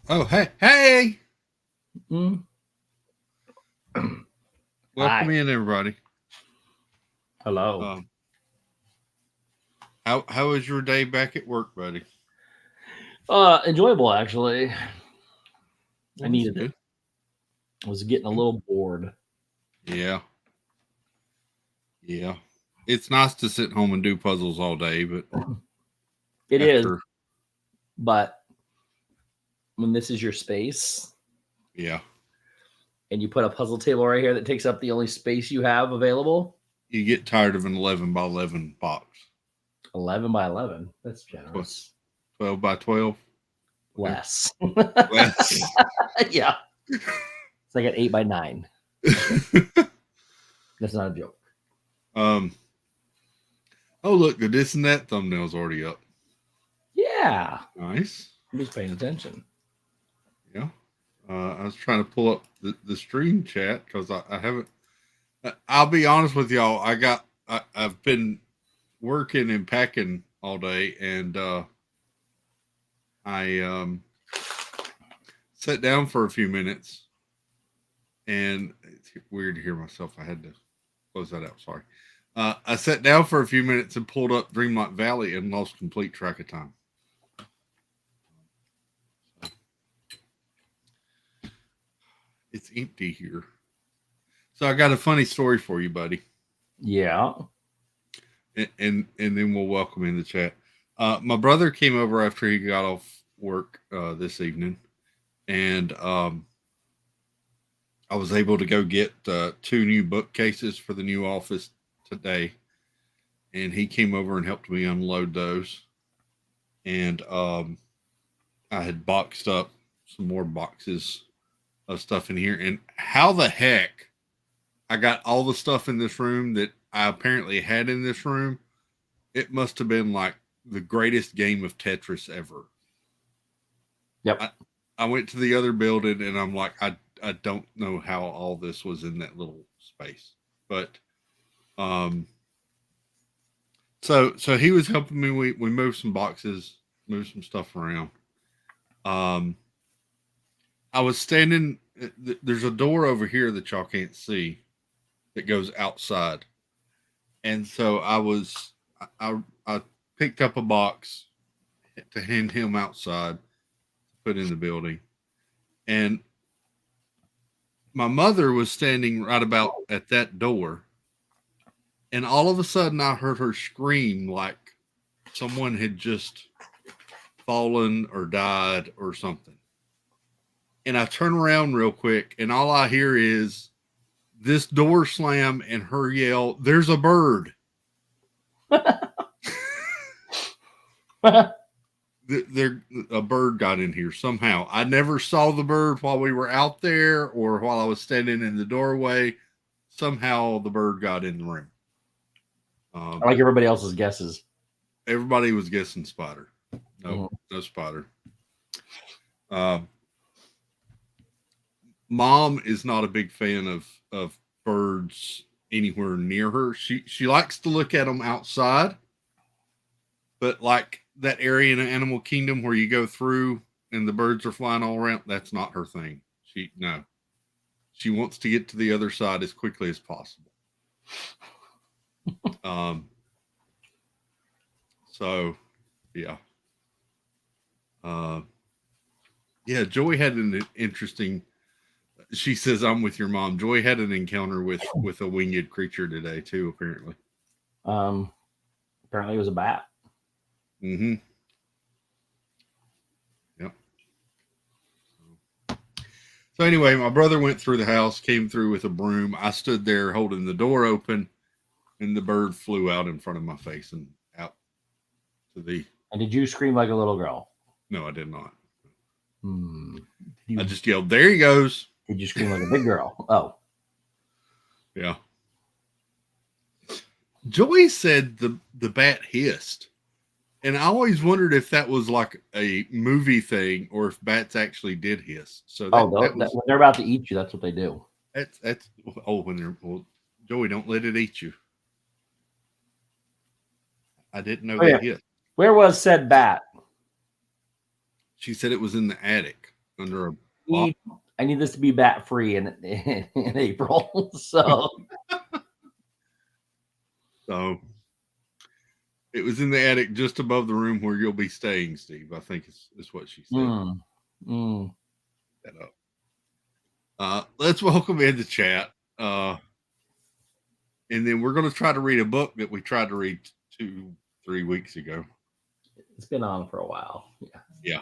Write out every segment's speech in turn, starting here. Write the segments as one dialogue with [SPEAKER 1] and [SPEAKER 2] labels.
[SPEAKER 1] Oh, hey.
[SPEAKER 2] Mm.
[SPEAKER 1] Welcome
[SPEAKER 2] Hi.
[SPEAKER 1] in, everybody.
[SPEAKER 2] Hello.
[SPEAKER 1] How was your day back at work, buddy?
[SPEAKER 2] Enjoyable actually. I needed
[SPEAKER 1] Good.
[SPEAKER 2] it. I was getting a little bored.
[SPEAKER 1] Yeah. It's nice to sit home and do puzzles all day, but
[SPEAKER 2] It is, but when this is your space
[SPEAKER 1] yeah,
[SPEAKER 2] and you put a puzzle table right here that takes up the only space you have available,
[SPEAKER 1] you get tired of an 11 by 11 box.
[SPEAKER 2] 11 by 11. That's generous.
[SPEAKER 1] 12 by 12.
[SPEAKER 2] Less.
[SPEAKER 1] Less.
[SPEAKER 2] Yeah. It's like an 8 by 9. That's not a joke.
[SPEAKER 1] Oh, look, the this and that thumbnail's already up.
[SPEAKER 2] Yeah.
[SPEAKER 1] Nice.
[SPEAKER 2] I'm just paying attention.
[SPEAKER 1] Yeah. I was trying to pull up the stream chat because I haven't. I'll be honest with y'all. I've been working and packing all day, and I sat down for a few minutes, and it's weird to hear myself. I had to close that out. Sorry. I sat down for a few minutes and pulled up Dreamlight Valley and lost complete track of time. It's empty here. So I got a funny story for you, buddy.
[SPEAKER 2] Yeah.
[SPEAKER 1] And then we'll welcome in the chat. My brother came over after he got off work this evening, and I was able to go get 2 new bookcases for the new office today, and he came over and helped me unload those. And I had boxed up some more boxes of stuff in here. And how the heck I got all the stuff in this room that I apparently had in this room? It must have been like the greatest game of Tetris ever.
[SPEAKER 2] Yep.
[SPEAKER 1] I went to the other building and I'm like, I don't know how all this was in that little space. But so he was helping me. We moved some boxes, moved some stuff around. I was standing. There's a door over here that y'all can't see that goes outside, and so I picked up a box to hand him outside, put in the building, and my mother was standing right about at that door, and all of a sudden I heard her scream like someone had just fallen or died or something. And I turn around real quick, and all I hear is this door slam and her yell, "There's a bird." There, a bird got in here somehow. I never saw the bird while we were out there or while I was standing in the doorway. Somehow the bird got in the room.
[SPEAKER 2] I like everybody else's guesses.
[SPEAKER 1] Everybody was guessing spider. No, no spider. Mom is not a big fan of birds anywhere near her. She likes to look at them outside, but like that area in Animal Kingdom where you go through and the birds are flying all around, that's not her thing. She wants to get to the other side as quickly as possible. So yeah. Yeah, Joy had an interesting. She says, "I'm with your mom." Joy had an encounter with a winged creature today too. Apparently,
[SPEAKER 2] apparently it was a bat.
[SPEAKER 1] Mm-hmm. Yep. So anyway, my brother went through the house, came through with a broom. I stood there holding the door open, and the bird flew out in front of my face and out to the.
[SPEAKER 2] And did you scream like a little girl?
[SPEAKER 1] No, I did not.
[SPEAKER 2] I
[SPEAKER 1] just yelled, "There he goes."
[SPEAKER 2] Did you scream like a big girl? Oh.
[SPEAKER 1] Yeah. Joey said the bat hissed. And I always wondered if that was like a movie thing or if bats actually did hiss. So
[SPEAKER 2] when they're about to eat you, that's what they do.
[SPEAKER 1] That's Joey, don't let it eat you. I didn't know they hissed.
[SPEAKER 2] Where was said bat?
[SPEAKER 1] She said it was in the attic under a
[SPEAKER 2] box. I need this to be bat free in April. So
[SPEAKER 1] it was in the attic just above the room where you'll be staying, Steve. I think is what she said. That up. Let's welcome in the chat. And then we're going to try to read a book that we tried to read 2-3 weeks ago.
[SPEAKER 2] It's been on for a while.
[SPEAKER 1] Yeah.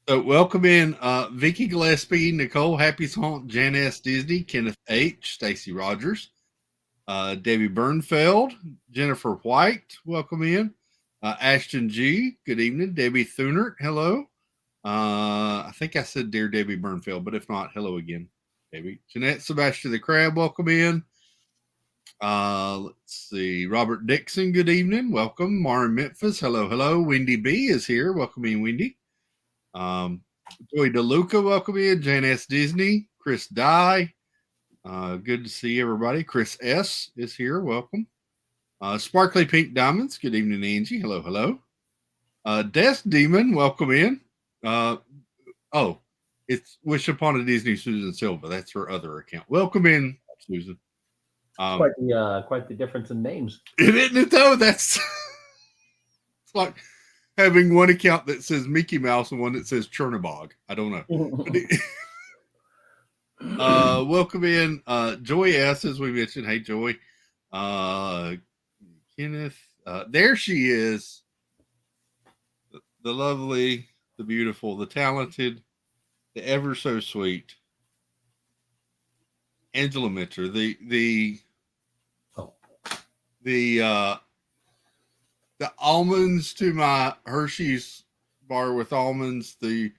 [SPEAKER 1] So welcome in Vicky Gillespie, Nicole Happy's Haunt, Jan S. Disney, Kenneth H., Stacy Rogers, Debbie Bernfeld, Jennifer White, welcome in. Ashton G., good evening. Debbie Thunert, hello. I think I said Dear Debbie Bernfeld, but if not, hello again, Debbie. Jeanette Sebastian the Crab, welcome in. Let's see. Robert Dixon, good evening. Welcome. Mara Memphis, hello, hello. Wendy B. is here. Welcome in, Wendy. Joey DeLuca, welcome in. Jan S. Disney, Chris Dye. Good to see everybody. Chris S. is here. Welcome. Sparkly Pink Diamonds. Good evening, Angie. Hello, hello. Death Demon, welcome in. It's Wish Upon a Disney Susan Silva. That's her other account. Welcome in, Susan.
[SPEAKER 2] Quite the difference in names.
[SPEAKER 1] Isn't it though? That's it's like having one account that says Mickey Mouse and one that says Chernobog. I don't know. Welcome in Joy S., as we mentioned. Hey, Joy. Kenneth. There she is. The lovely, the beautiful, the talented, the ever so sweet Angela Mitchell, the
[SPEAKER 2] Oh,
[SPEAKER 1] the almonds to my Hershey's bar with almonds. The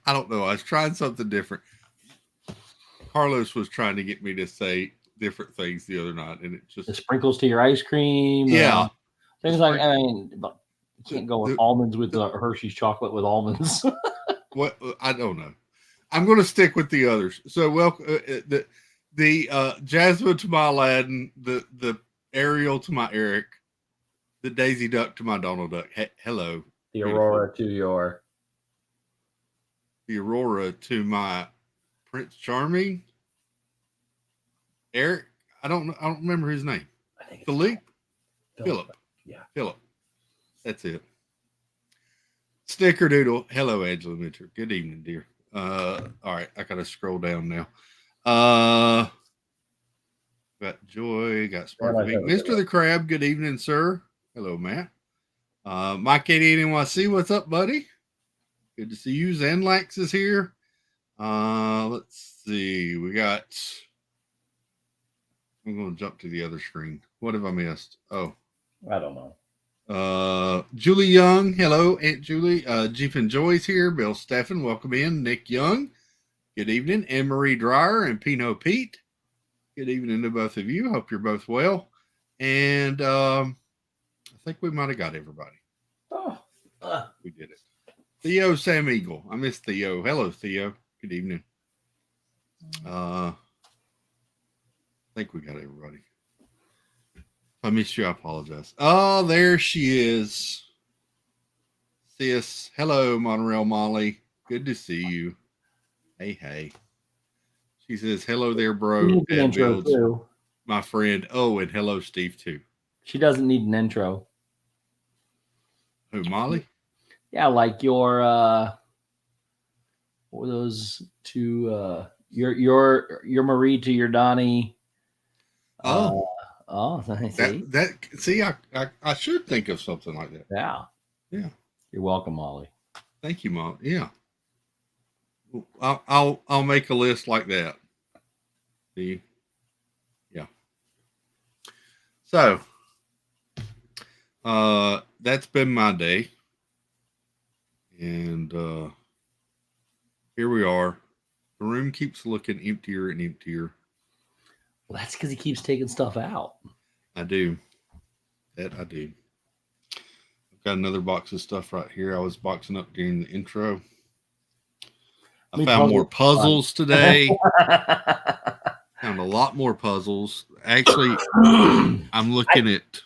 [SPEAKER 1] I don't know. I was trying something different. Carlos was trying to get me to say different things the other night, and it
[SPEAKER 2] the
[SPEAKER 1] just
[SPEAKER 2] sprinkles to your ice cream.
[SPEAKER 1] yeah.
[SPEAKER 2] Things like, I mean, but you can't go with
[SPEAKER 1] The-
[SPEAKER 2] almonds with Hershey's chocolate with almonds.
[SPEAKER 1] What I don't know. I'm going to stick with the others. So, welcome the Jasmine to my Aladdin, the Ariel to my Eric, the Daisy Duck to my Donald Duck. Hello,
[SPEAKER 2] The
[SPEAKER 1] beautiful.
[SPEAKER 2] Aurora to your.
[SPEAKER 1] The Aurora to my Prince Charming. Eric, I don't remember his name.
[SPEAKER 2] I think it's
[SPEAKER 1] Philippe. Philip.
[SPEAKER 2] Yeah.
[SPEAKER 1] Philip. That's it. Snickerdoodle. Hello, Angela Mitchell. Good evening, dear. All right, I gotta scroll down now. Got Joy, got Sparkle Beak. Mr. the Crab, good evening, sir. Hello, Matt. Mike 88 NYC, what's up, buddy? Good to see you. Zenlax is here. Let's see. We got I'm gonna jump to the other screen. What have I missed? Oh.
[SPEAKER 2] I don't know.
[SPEAKER 1] Julie Young, hello, Aunt Julie. Jeep and Joy's here. Bill Steffen, welcome in. Nick Young, good evening. Anne Marie Dreyer and Pino Pete, good evening to both of you. Hope you're both well. And I think we might have got everybody.
[SPEAKER 2] Oh,
[SPEAKER 1] we did it. Theo Sam Eagle, I miss Theo. Hello, Theo. Good evening. I think we got everybody. If I missed you, I apologize. Oh, there she is. Sis. Hello, Monorail Molly. Good to see you. Hey. She says, hello there, bro.
[SPEAKER 2] An intro too.
[SPEAKER 1] My friend. Oh, and hello, Steve, too.
[SPEAKER 2] She doesn't need an intro.
[SPEAKER 1] Who, Molly?
[SPEAKER 2] Yeah, like your what were those two your Marie to your Donnie.
[SPEAKER 1] Oh.
[SPEAKER 2] I see.
[SPEAKER 1] I should think of something like that.
[SPEAKER 2] Yeah. You're welcome, Molly.
[SPEAKER 1] Thank you, Mom. Yeah. I'll make a list like that. See? Yeah. So that's been my day. And here we are. The room keeps looking emptier and emptier.
[SPEAKER 2] Well, that's because he keeps taking stuff out.
[SPEAKER 1] I do. That I do. I've got another box of stuff right here. I was boxing up during the intro. I found more puzzles today. Found a lot more puzzles. Actually, I'm looking at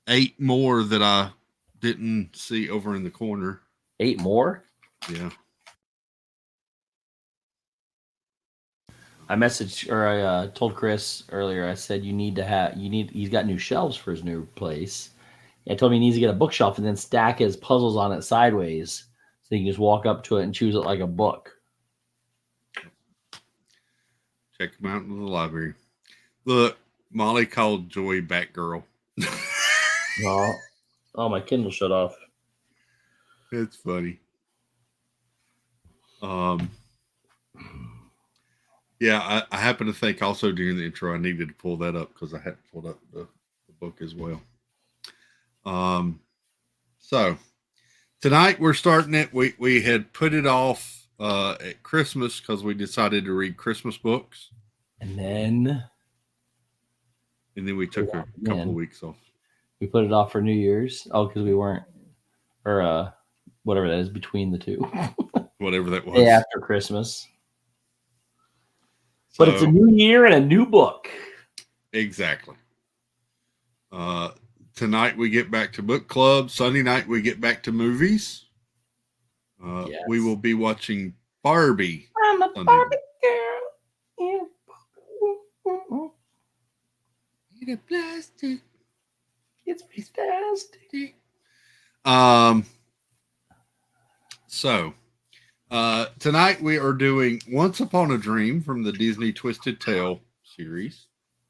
[SPEAKER 1] 8 more that I didn't see over in the corner.
[SPEAKER 2] 8 more?
[SPEAKER 1] Yeah.
[SPEAKER 2] I messaged or I told Chris earlier. I said he's got new shelves for his new place. I told him he needs to get a bookshelf and then stack his puzzles on it sideways, so he can just walk up to it and choose it like a book.
[SPEAKER 1] Check them out in the library. Look, Molly called Joy Batgirl.
[SPEAKER 2] Oh, my Kindle shut off.
[SPEAKER 1] It's funny. Yeah, I happen to think also during the intro I needed to pull that up because I hadn't pulled up the book as well. So tonight we're starting it. We had put it off at Christmas because we decided to read Christmas books,
[SPEAKER 2] and then
[SPEAKER 1] we took a couple of weeks off.
[SPEAKER 2] We put it off for New Year's. Oh, because we weren't, or whatever that is between the two.
[SPEAKER 1] Whatever that was.
[SPEAKER 2] Day after Christmas. But it's a new year and a new book.
[SPEAKER 1] Exactly. Tonight we get back to book club. Sunday night we get back to movies.
[SPEAKER 2] Yes.
[SPEAKER 1] We will be watching Barbie.
[SPEAKER 2] I'm a Barbie girl.
[SPEAKER 1] Eat a plastic.
[SPEAKER 2] It's fantastic.
[SPEAKER 1] So tonight we are doing Once Upon a Dream from the Disney Twisted Tale series.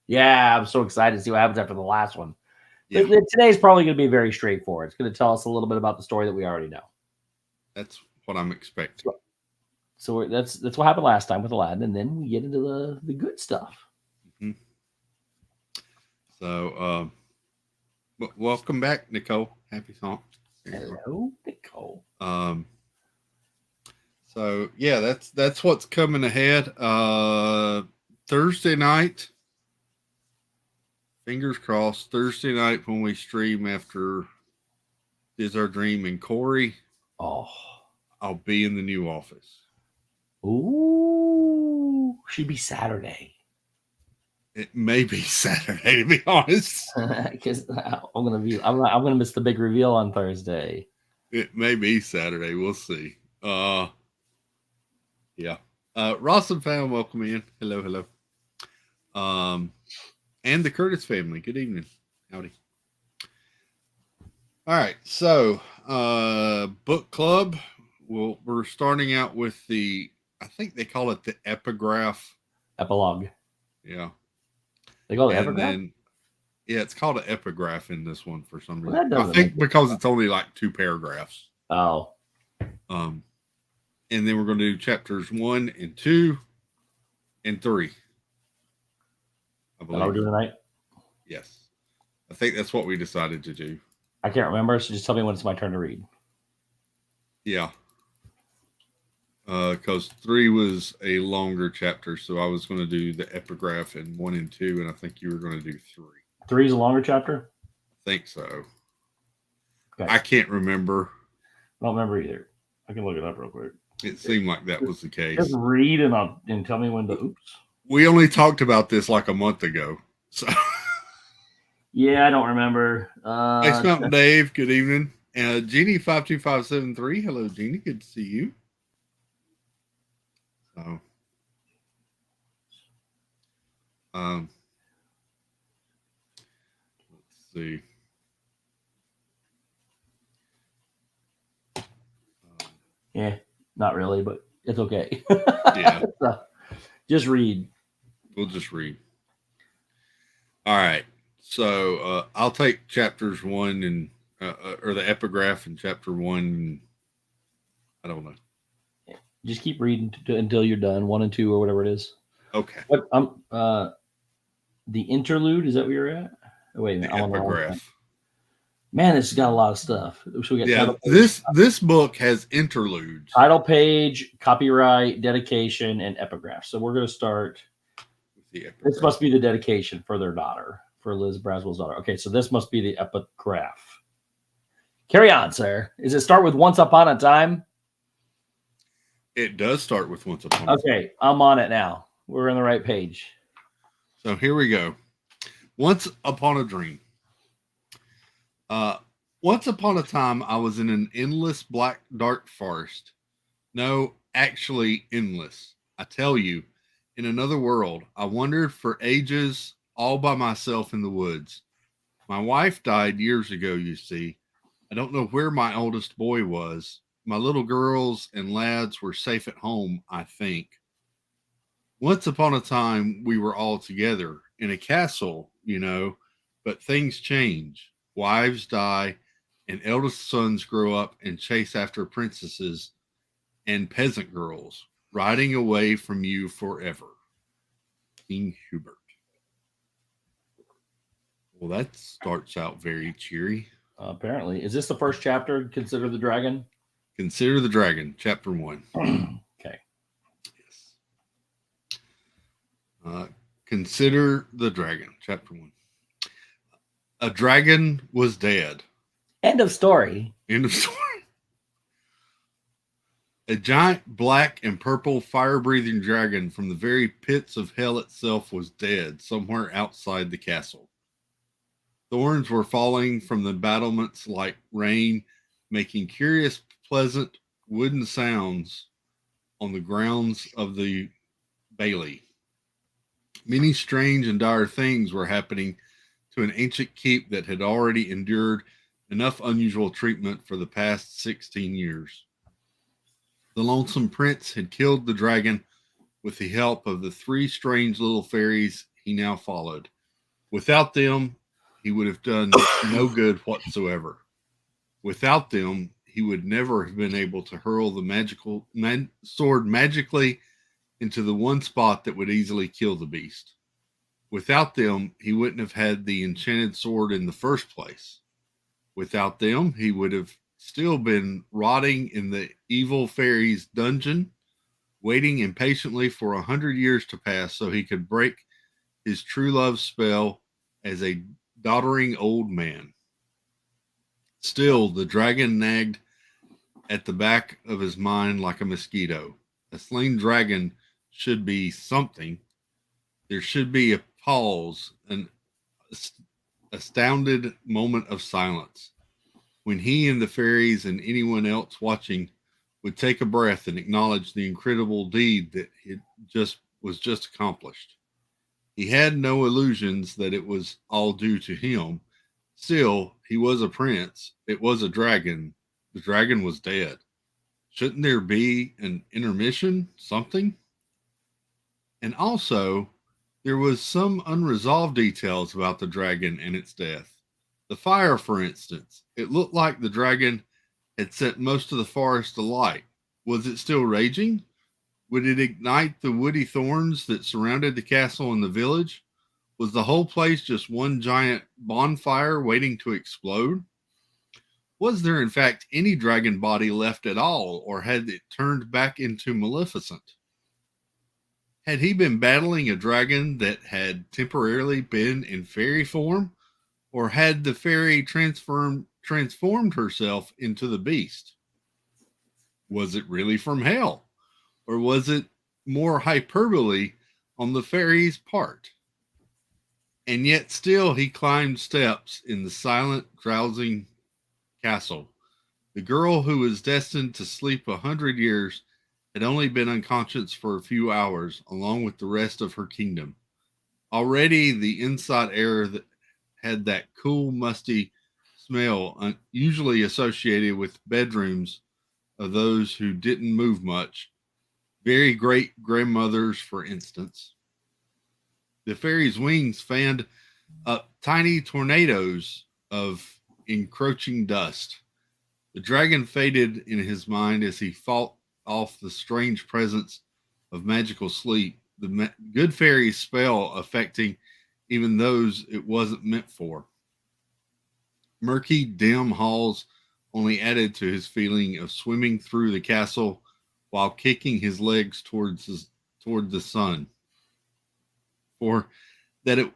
[SPEAKER 2] Yeah, I'm so excited to see what happens after the last one.
[SPEAKER 1] Yeah.
[SPEAKER 2] Today's probably going to be very straightforward. It's going to tell us a little bit about the story that we already know.
[SPEAKER 1] That's what I'm expecting.
[SPEAKER 2] So that's what happened last time with Aladdin, and then we get into the good stuff.
[SPEAKER 1] Mhm. So, welcome back, Nicole. Happy song.
[SPEAKER 2] Hello, Nicole.
[SPEAKER 1] So yeah, that's what's coming ahead. Thursday night. Fingers crossed. Thursday night when we stream after Is Our Dream and Corey,
[SPEAKER 2] Oh,
[SPEAKER 1] I'll be in the new office.
[SPEAKER 2] ooh, should be Saturday.
[SPEAKER 1] It may be Saturday, to be honest.
[SPEAKER 2] Because I'm gonna miss the big reveal on Thursday.
[SPEAKER 1] It may be Saturday. We'll see. Yeah. Ross and fam, welcome in. Hello. And the Curtis family. Good evening. Howdy. All right. So, book club. We're starting out with I think they call it the epigraph.
[SPEAKER 2] Epilogue.
[SPEAKER 1] Yeah.
[SPEAKER 2] They call it
[SPEAKER 1] And
[SPEAKER 2] epigraph?
[SPEAKER 1] then, yeah, it's called an epigraph in this one for some
[SPEAKER 2] Well,
[SPEAKER 1] reason.
[SPEAKER 2] that
[SPEAKER 1] I
[SPEAKER 2] doesn't
[SPEAKER 1] think
[SPEAKER 2] make
[SPEAKER 1] because it's only like 2 paragraphs.
[SPEAKER 2] Oh,
[SPEAKER 1] And then we're going to do chapters 1 and 2 and 3. I
[SPEAKER 2] what are we
[SPEAKER 1] believe.
[SPEAKER 2] doing tonight?
[SPEAKER 1] Yes. I think that's what we decided to do.
[SPEAKER 2] I can't remember, so just tell me when it's my turn to read.
[SPEAKER 1] Yeah. Because 3 was a longer chapter, so I was going to do the epigraph in 1 and 2, and I think you were going to do 3.
[SPEAKER 2] 3 is a longer chapter?
[SPEAKER 1] I think so.
[SPEAKER 2] Okay.
[SPEAKER 1] I can't remember.
[SPEAKER 2] I don't remember either. I can look it up real quick.
[SPEAKER 1] It seemed like that was the case.
[SPEAKER 2] Just read and tell me when to oops.
[SPEAKER 1] We only talked about this like a month ago. So
[SPEAKER 2] Yeah, I don't remember.
[SPEAKER 1] Ice Mountain Dave, good evening. And Jeannie 52573. Hello, Jeannie. Good to see you. So let's see.
[SPEAKER 2] Yeah, not really, but it's okay.
[SPEAKER 1] Yeah.
[SPEAKER 2] So, just read.
[SPEAKER 1] We'll just read. All right. So I'll take chapters 1 and or the epigraph in chapter 1. And I don't know.
[SPEAKER 2] Just keep reading until you're done. 1 and 2 or whatever it is.
[SPEAKER 1] Okay.
[SPEAKER 2] What the interlude, is that where you're at? Oh, wait a minute.
[SPEAKER 1] The epigraph.
[SPEAKER 2] Man, this has got a lot of stuff. So we got
[SPEAKER 1] Yeah, this book has interludes.
[SPEAKER 2] Title page, copyright, dedication, and epigraph. So we're going to start. This must be the dedication for their daughter, for Liz Braswell's daughter. Okay, so this must be the epigraph. Carry on, sir. Does it start with Once Upon a Time?
[SPEAKER 1] It does start with Once Upon a Time.
[SPEAKER 2] Okay, I'm on it now. We're on the right page.
[SPEAKER 1] So here we go. Once Upon a Dream. Once upon a time, I was in an endless black dark forest. No, actually endless. I tell you, in another world, I wandered for ages all by myself in the woods. My wife died years ago, you see. I don't know where my oldest boy was. My little girls and lads were safe at home, I think. Once upon a time, we were all together in a castle, you know, but things change. Wives die, and eldest sons grow up and chase after princesses and peasant girls, riding away from you forever. King Hubert. Well, that starts out very cheery.
[SPEAKER 2] Apparently. Is this the first chapter, Consider the Dragon?
[SPEAKER 1] Consider the Dragon, chapter 1.
[SPEAKER 2] Okay.
[SPEAKER 1] Yes. Consider the Dragon, chapter 1. A dragon was dead.
[SPEAKER 2] End of story.
[SPEAKER 1] End of story. A giant black and purple fire-breathing dragon from the very pits of hell itself was dead somewhere outside the castle. Thorns were falling from the battlements like rain, making curious, pleasant wooden sounds on the grounds of the bailey. Many strange and dire things were happening to an ancient keep that had already endured enough unusual treatment for the past 16 years. The lonesome prince had killed the dragon with the help of the 3 strange little fairies he now followed. Without them, he would have done no good whatsoever. Without them, he would never have been able to hurl the sword magically into the one spot that would easily kill the beast. Without them, he wouldn't have had the enchanted sword in the first place. Without them, he would have still been rotting in the evil fairy's dungeon, waiting impatiently for 100 years to pass so he could break his true love spell as a doddering old man. Still, the dragon nagged at the back of his mind like a mosquito. A slain dragon should be something. There should be a pause, an astounded moment of silence, when he and the fairies and anyone else watching would take a breath and acknowledge the incredible deed that was just accomplished. He had no illusions that it was all due to him. Still, he was a prince. It was a dragon. The dragon was dead. Shouldn't there be an intermission? Something? And also, there was some unresolved details about the dragon and its death. The fire, for instance. It looked like the dragon had set most of the forest alight. Was it still raging? Would it ignite the woody thorns that surrounded the castle and the village? Was the whole place just one giant bonfire waiting to explode? Was there, in fact, any dragon body left at all, or had it turned back into Maleficent? Had he been battling a dragon that had temporarily been in fairy form, or had the fairy transformed herself into the beast? Was it really from hell, or was it more hyperbole on the fairy's part? And yet still he climbed steps in the silent, drowsing castle. The girl who was destined to sleep 100 years had only been unconscious for a few hours, along with the rest of her kingdom. Already the inside air that had that cool, musty smell usually associated with bedrooms of those who didn't move much, very great grandmothers, for instance. The fairy's wings fanned up tiny tornadoes of encroaching dust. The dragon faded in his mind as he fought off the strange presence of magical sleep, the good fairy's spell affecting even those it wasn't meant for. Murky, dim halls only added to his feeling of swimming through the castle while kicking his legs toward the sun. For that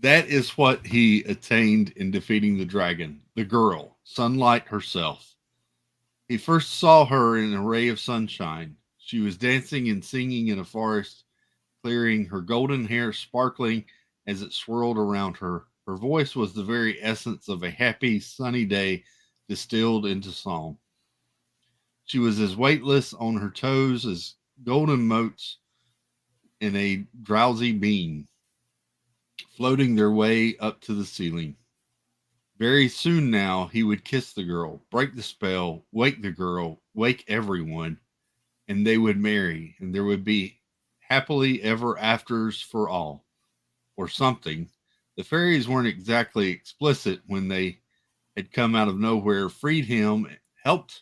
[SPEAKER 1] is what he attained in defeating the dragon, the girl, sunlight herself. He first saw her in a ray of sunshine. She was dancing and singing in a forest clearing, her golden hair sparkling as it swirled around her. Her voice was the very essence of a happy, sunny day distilled into song. She was as weightless on her toes as golden motes in a drowsy beam, floating their way up to the ceiling. Very soon now, he would kiss the girl, break the spell, wake the girl, wake everyone, and they would marry, and there would be happily ever afters for all, or something. The fairies weren't exactly explicit when they had come out of nowhere, freed him, helped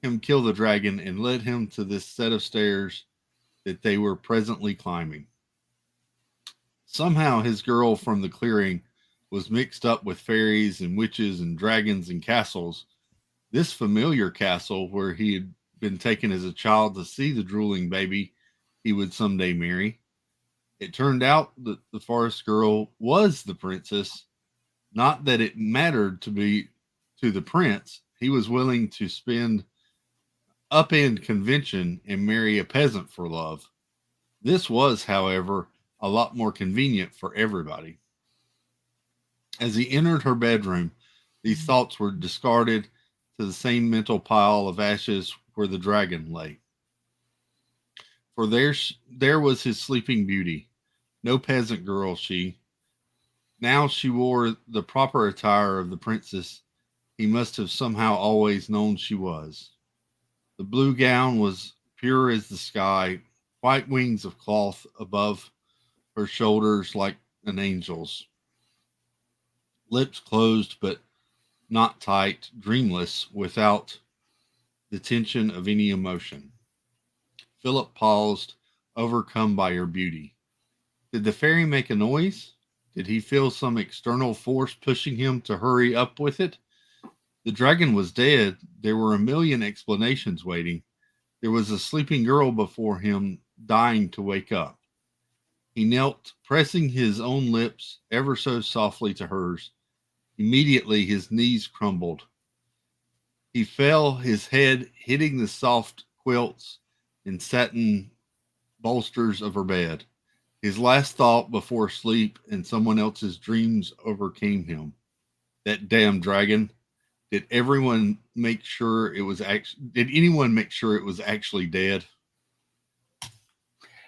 [SPEAKER 1] him kill the dragon, and led him to this set of stairs that they were presently climbing. Somehow his girl from the clearing was mixed up with fairies and witches and dragons and castles. This familiar castle where he had been taken as a child to see the drooling baby he would someday marry. It turned out that the forest girl was the princess. Not that it mattered to the prince. He was willing to spend upend convention and marry a peasant for love. This was, however, a lot more convenient for everybody. As he entered her bedroom, these thoughts were discarded to the same mental pile of ashes where the dragon lay. For there was his sleeping beauty. No peasant girl, she. Now she wore the proper attire of the princess he must have somehow always known she was. The blue gown was pure as the sky, white wings of cloth above her shoulders like an angel's. Lips closed but not tight, dreamless, without the tension of any emotion. Philip paused, overcome by her beauty. Did the fairy make a noise? Did he feel some external force pushing him to hurry up with it? The dragon was dead. There were a million explanations waiting. There was a sleeping girl before him, dying to wake up. He knelt, pressing his own lips ever so softly to hers. Immediately his knees crumbled. He fell, his head hitting the soft quilts and satin bolsters of her bed. His last thought before sleep and someone else's dreams overcame him. That damn dragon. Did everyone make sure it was actually did anyone make sure it was actually dead?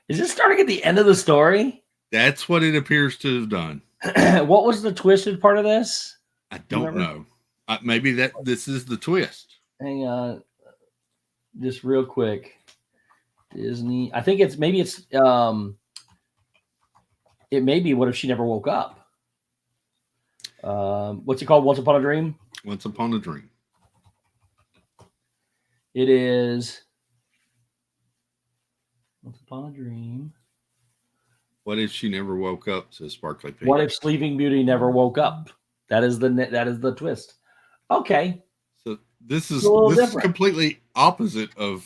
[SPEAKER 2] Is this starting at the end of the story?
[SPEAKER 1] That's what it appears to have done.
[SPEAKER 2] What was the twisted part of this?
[SPEAKER 1] I don't know. Maybe this is the twist.
[SPEAKER 2] Hang on. Just real quick. Disney. I think it may be What If She Never Woke Up? What's it called? Once Upon a Dream?
[SPEAKER 1] Once Upon a Dream.
[SPEAKER 2] It is Once Upon a Dream.
[SPEAKER 1] What if she never woke up? Says Sparkly Pig.
[SPEAKER 2] What if Sleeping Beauty never woke up? That is the twist. Okay.
[SPEAKER 1] So this is
[SPEAKER 2] different.
[SPEAKER 1] Completely opposite of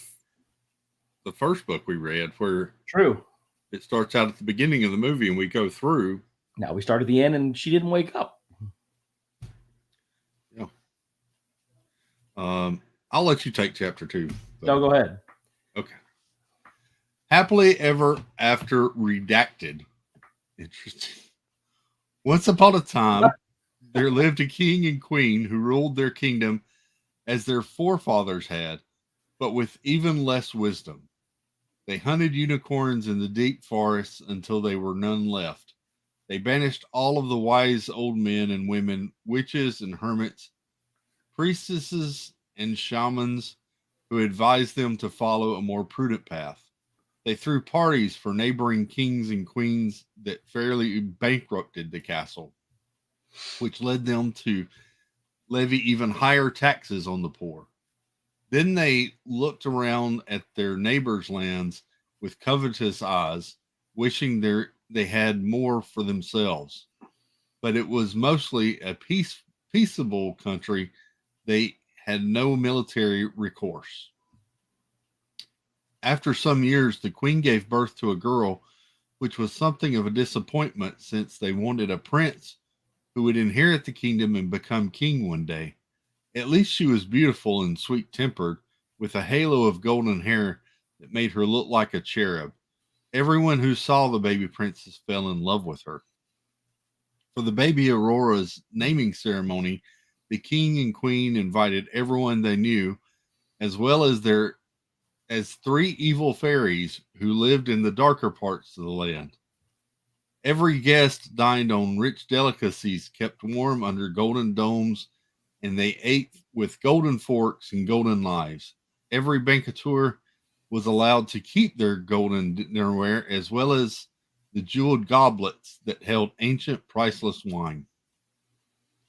[SPEAKER 1] the first book we read, where
[SPEAKER 2] True.
[SPEAKER 1] It starts out at the beginning of the movie and we go through.
[SPEAKER 2] Now we start at the end and she didn't wake up.
[SPEAKER 1] Yeah. I'll let you take chapter 2.
[SPEAKER 2] No, go ahead.
[SPEAKER 1] Okay. Happily ever after redacted. Interesting. Once upon a time, there lived a king and queen who ruled their kingdom as their forefathers had, but with even less wisdom. They hunted unicorns in the deep forests until there were none left. They banished all of the wise old men and women, witches and hermits, priestesses and shamans who advised them to follow a more prudent path. They threw parties for neighboring kings and queens that fairly bankrupted the castle, which led them to levy even higher taxes on the poor. Then they looked around at their neighbors' lands with covetous eyes, wishing they had more for themselves. But it was mostly a peaceable country. They had no military recourse. After some years, the queen gave birth to a girl, which was something of a disappointment since they wanted a prince who would inherit the kingdom and become king one day. At least she was beautiful and sweet-tempered, with a halo of golden hair that made her look like a cherub. Everyone who saw the baby princess fell in love with her. For the baby Aurora's naming ceremony, the king and queen invited everyone they knew, as well as 3 evil fairies who lived in the darker parts of the land. Every guest dined on rich delicacies kept warm under golden domes, and they ate with golden forks and golden knives. Every banqueteur was allowed to keep their golden dinnerware as well as the jeweled goblets that held ancient priceless wine.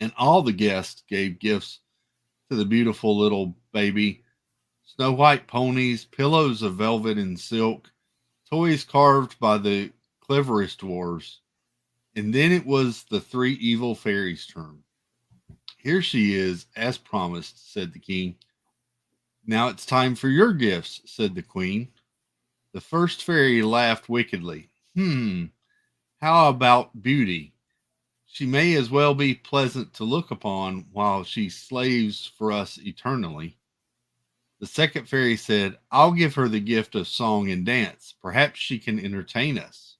[SPEAKER 1] And all the guests gave gifts to the beautiful little baby: snow white ponies, pillows of velvet and silk, toys carved by the cleverest dwarves. And then it was the 3 evil fairies' turn. Here she is, as promised, said the king. Now it's time for your gifts, said the queen. The first fairy laughed wickedly. How about beauty? She may as well be pleasant to look upon while she slaves for us eternally. The second fairy said, I'll give her the gift of song and dance. Perhaps she can entertain us.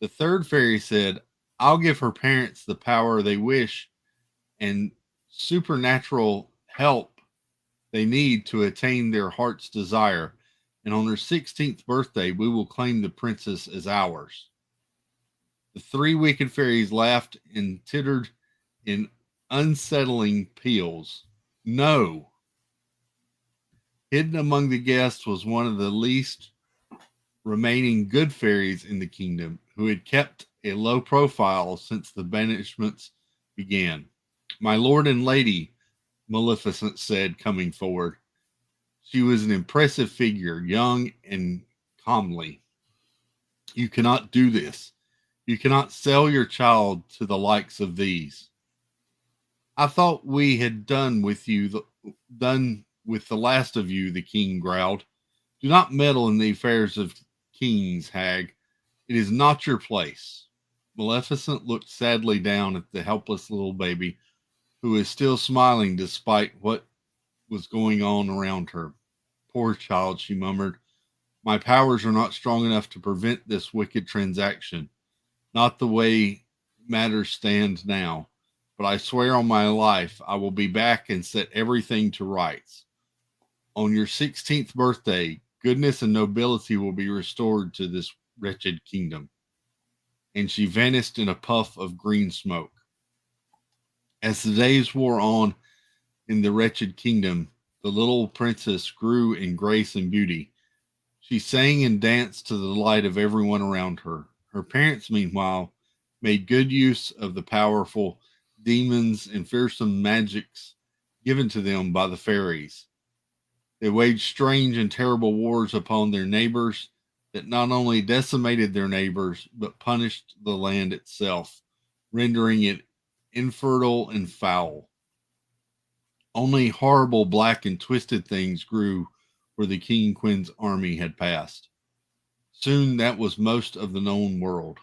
[SPEAKER 1] The third fairy said, I'll give her parents the power they wish and supernatural help they need to attain their heart's desire. And on her 16th birthday, we will claim the princess as ours. The 3 wicked fairies laughed and tittered in unsettling peals. No. Hidden among the guests was one of the least remaining good fairies in the kingdom, who had kept a low profile since the banishments began. My lord and lady, Maleficent said, coming forward, She was an impressive figure, young and comely. You cannot do this. You cannot sell your child to the likes of these. I thought we had done with the last of you, the king growled. Do not meddle in the affairs of kings, hag. It is not your place. Maleficent looked sadly down at the helpless little baby, who was still smiling despite what was going on around her. Poor child, she murmured. My powers are not strong enough to prevent this wicked transaction. Not the way matters stand now. But I swear on my life, I will be back and set everything to rights. On your 16th birthday, goodness and nobility will be restored to this wretched kingdom. And she vanished in a puff of green smoke. As the days wore on in the wretched kingdom, the little princess grew in grace and beauty. She sang and danced to the delight of everyone around her. Her parents, meanwhile, made good use of the powerful demons and fearsome magics given to them by the fairies. They waged strange and terrible wars upon their neighbors that not only decimated their neighbors, but punished the land itself, rendering it infertile and foul. Only horrible black and twisted things grew where the king and queen's army had passed. Soon that was most of the known world.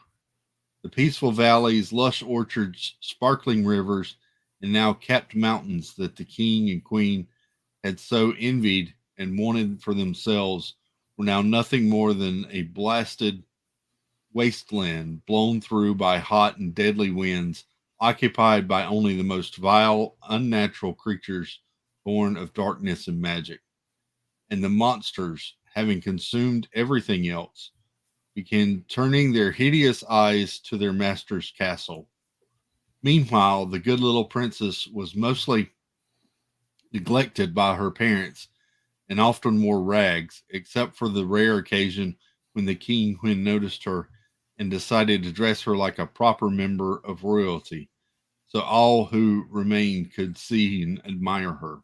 [SPEAKER 1] The peaceful valleys, lush orchards, sparkling rivers, and now capped mountains that the king and queen had so envied and wanted for themselves were now nothing more than a blasted wasteland blown through by hot and deadly winds, occupied by only the most vile, unnatural creatures born of darkness and magic. And the monsters, having consumed everything else, began turning their hideous eyes to their master's castle. Meanwhile, the good little princess was mostly neglected by her parents and often wore rags, except for the rare occasion when the king when noticed her and decided to dress her like a proper member of royalty, so all who remained could see and admire her.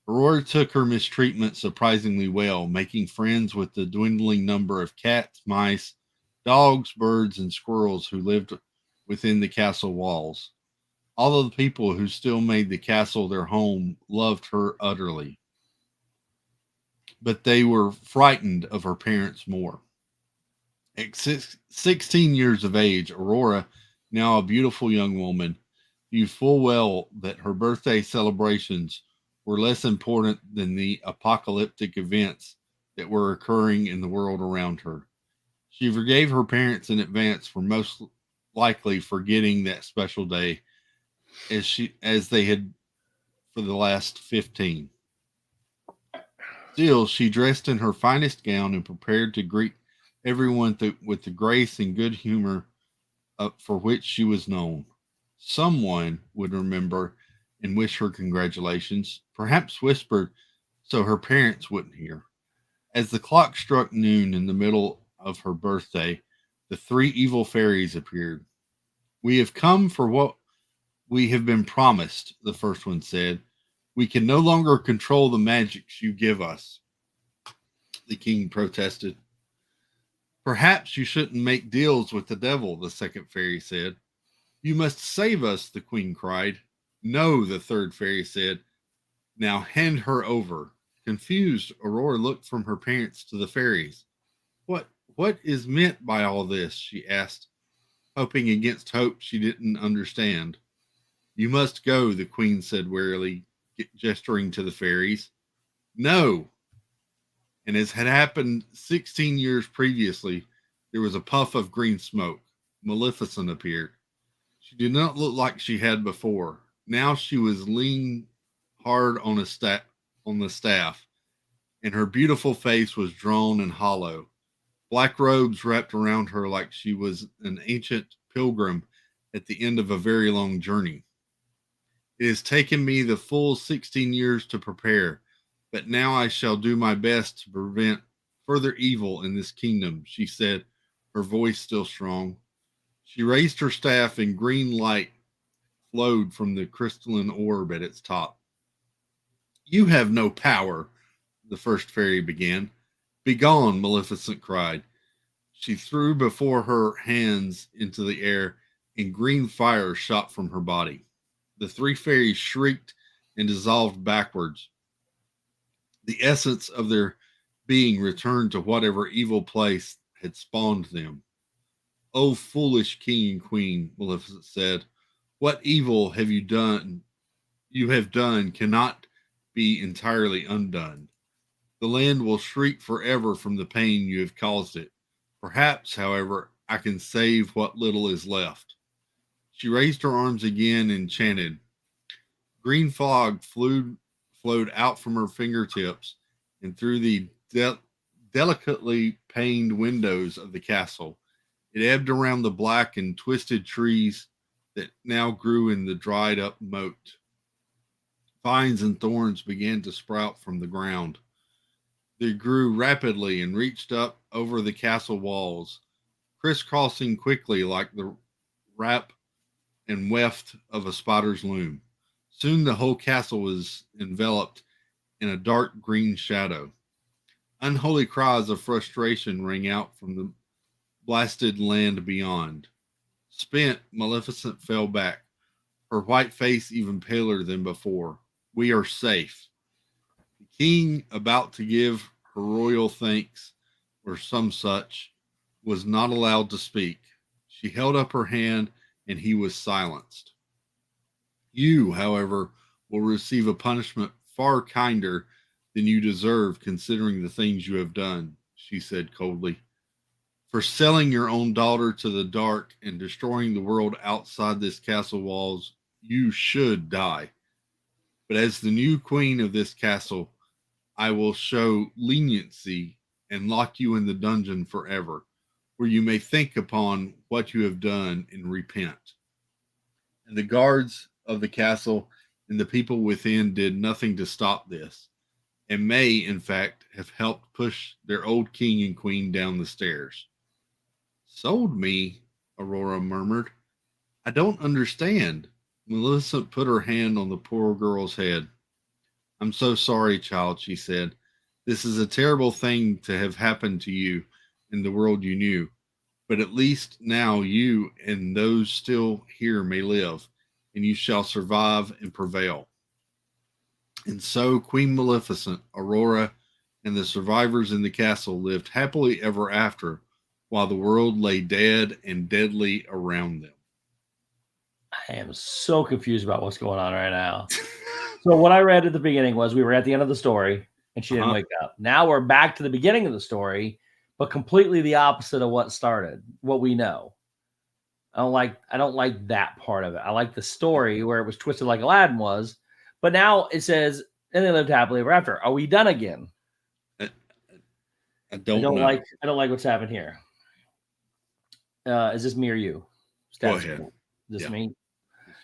[SPEAKER 1] Aurora took her mistreatment surprisingly well, making friends with the dwindling number of cats, mice, dogs, birds, and squirrels who lived within the castle walls. All of the people who still made the castle their home loved her utterly, but they were frightened of her parents more. At 16 years of age, Aurora, now a beautiful young woman, knew full well that her birthday celebrations were less important than the apocalyptic events that were occurring in the world around her. She forgave her parents in advance for most likely forgetting that special day as they had for the last 15. Still, she dressed in her finest gown and prepared to greet everyone with the grace and good humor for which she was known. Someone would remember and wish her congratulations, perhaps whispered so her parents wouldn't hear. As the clock struck noon in the middle of her birthday, the three evil fairies appeared. We have come for what we have been promised, the first one said. We can no longer control the magics you give us, the king protested. Perhaps you shouldn't make deals with the devil, the second fairy said. You must save us, the queen cried. No, the third fairy said. Now hand her over. Confused, Aurora looked from her parents to the fairies. What is meant by all this? She asked, hoping against hope she didn't understand. You must go, the queen said wearily, gesturing to the fairies. No. And as had happened 16 years previously, there was a puff of green smoke. Maleficent appeared. She did not look like she had before. Now she was leaning hard on the staff, and her beautiful face was drawn and hollow. Black robes wrapped around her like she was an ancient pilgrim at the end of a very long journey. It has taken me the full 16 years to prepare, but now I shall do my best to prevent further evil in this kingdom, she said, her voice still strong. She raised her staff, and green light flowed from the crystalline orb at its top. You have no power, the first fairy began. Begone, Maleficent cried. She threw before her hands into the air, and green fire shot from her body. The three fairies shrieked and dissolved backwards. The essence of their being returned to whatever evil place had spawned them. O foolish king and queen, Maleficent said, what evil have you done? You have done cannot be entirely undone. The land will shriek forever from the pain you have caused it. Perhaps, however, I can save what little is left. She raised her arms again and chanted. Green fog flowed out from her fingertips and through the delicately paned windows of the castle. It ebbed around the black and twisted trees that now grew in the dried up moat. Vines and thorns began to sprout from the ground. They grew rapidly and reached up over the castle walls, crisscrossing quickly like the wrap and weft of a spider's loom. Soon the whole castle was enveloped in a dark green shadow. Unholy cries of frustration rang out from the blasted land beyond. Spent, Maleficent fell back, her white face even paler than before. We are safe. The king, about to give her royal thanks or some such, was not allowed to speak. She held up her hand and he was silenced. You, however, will receive a punishment far kinder than you deserve, considering the things you have done, she said coldly. For selling your own daughter to the dark and destroying the world outside this castle walls, you should die. But as the new queen of this castle, I will show leniency and lock you in the dungeon forever, where you may think upon what you have done and repent. And the guards of the castle and the people within did nothing to stop this, and may, in fact, have helped push their old king and queen down the stairs. Sold me, Aurora murmured. I don't understand. Maleficent put her hand on the poor girl's head. I'm so sorry, child, she said. This is a terrible thing to have happened to you in the world you knew, but at least now you and those still here may live, and you shall survive and prevail. And so Queen Maleficent, Aurora, and the survivors in the castle lived happily ever after, while the world lay dead and deadly around them.
[SPEAKER 2] I am so confused about what's going on right now. So what I read at the beginning was we were at the end of the story and she didn't wake up. Now we're back to the beginning of the story, but completely the opposite of what started, what we know. I don't like that part of it. I like the story where it was twisted like Aladdin was, but now it says, and they lived happily ever after. Are we done again?
[SPEAKER 1] I don't know.
[SPEAKER 2] I don't like what's happened here. Is this me or you?
[SPEAKER 1] Status Go ahead.
[SPEAKER 2] Quo. Is this me?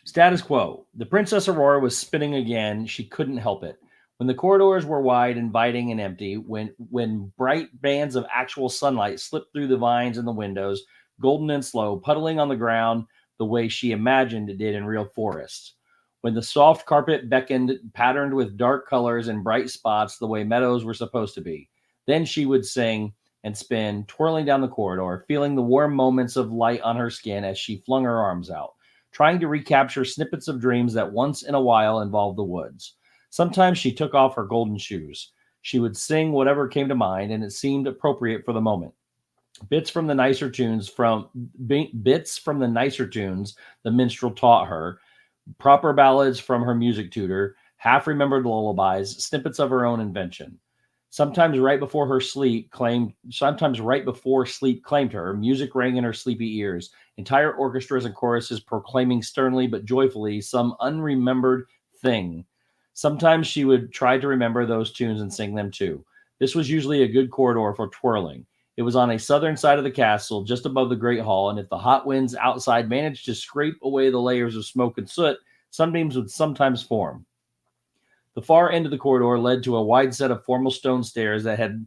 [SPEAKER 2] Status quo. The Princess Aurora was spinning again. She couldn't help it. When the corridors were wide, inviting, and empty, when bright bands of actual sunlight slipped through the vines and the windows, golden and slow, puddling on the ground the way she imagined it did in real forests. When the soft carpet beckoned, patterned with dark colors and bright spots the way meadows were supposed to be. Then she would sing and spin, twirling down the corridor, feeling the warm moments of light on her skin as she flung her arms out, trying to recapture snippets of dreams that once in a while involved the woods. Sometimes she took off her golden shoes. She would sing whatever came to mind, and it seemed appropriate for the moment. Bits from the nicer tunes the minstrel taught her, proper ballads from her music tutor, half-remembered lullabies, snippets of her own invention. Sometimes right before sleep claimed her, music rang in her sleepy ears, entire orchestras and choruses proclaiming sternly but joyfully some unremembered thing. Sometimes she would try to remember those tunes and sing them too. This was usually a good corridor for twirling. It was on a southern side of the castle, just above the Great Hall, and if the hot winds outside managed to scrape away the layers of smoke and soot, sunbeams would sometimes form. The far end of the corridor led to a wide set of formal stone stairs that had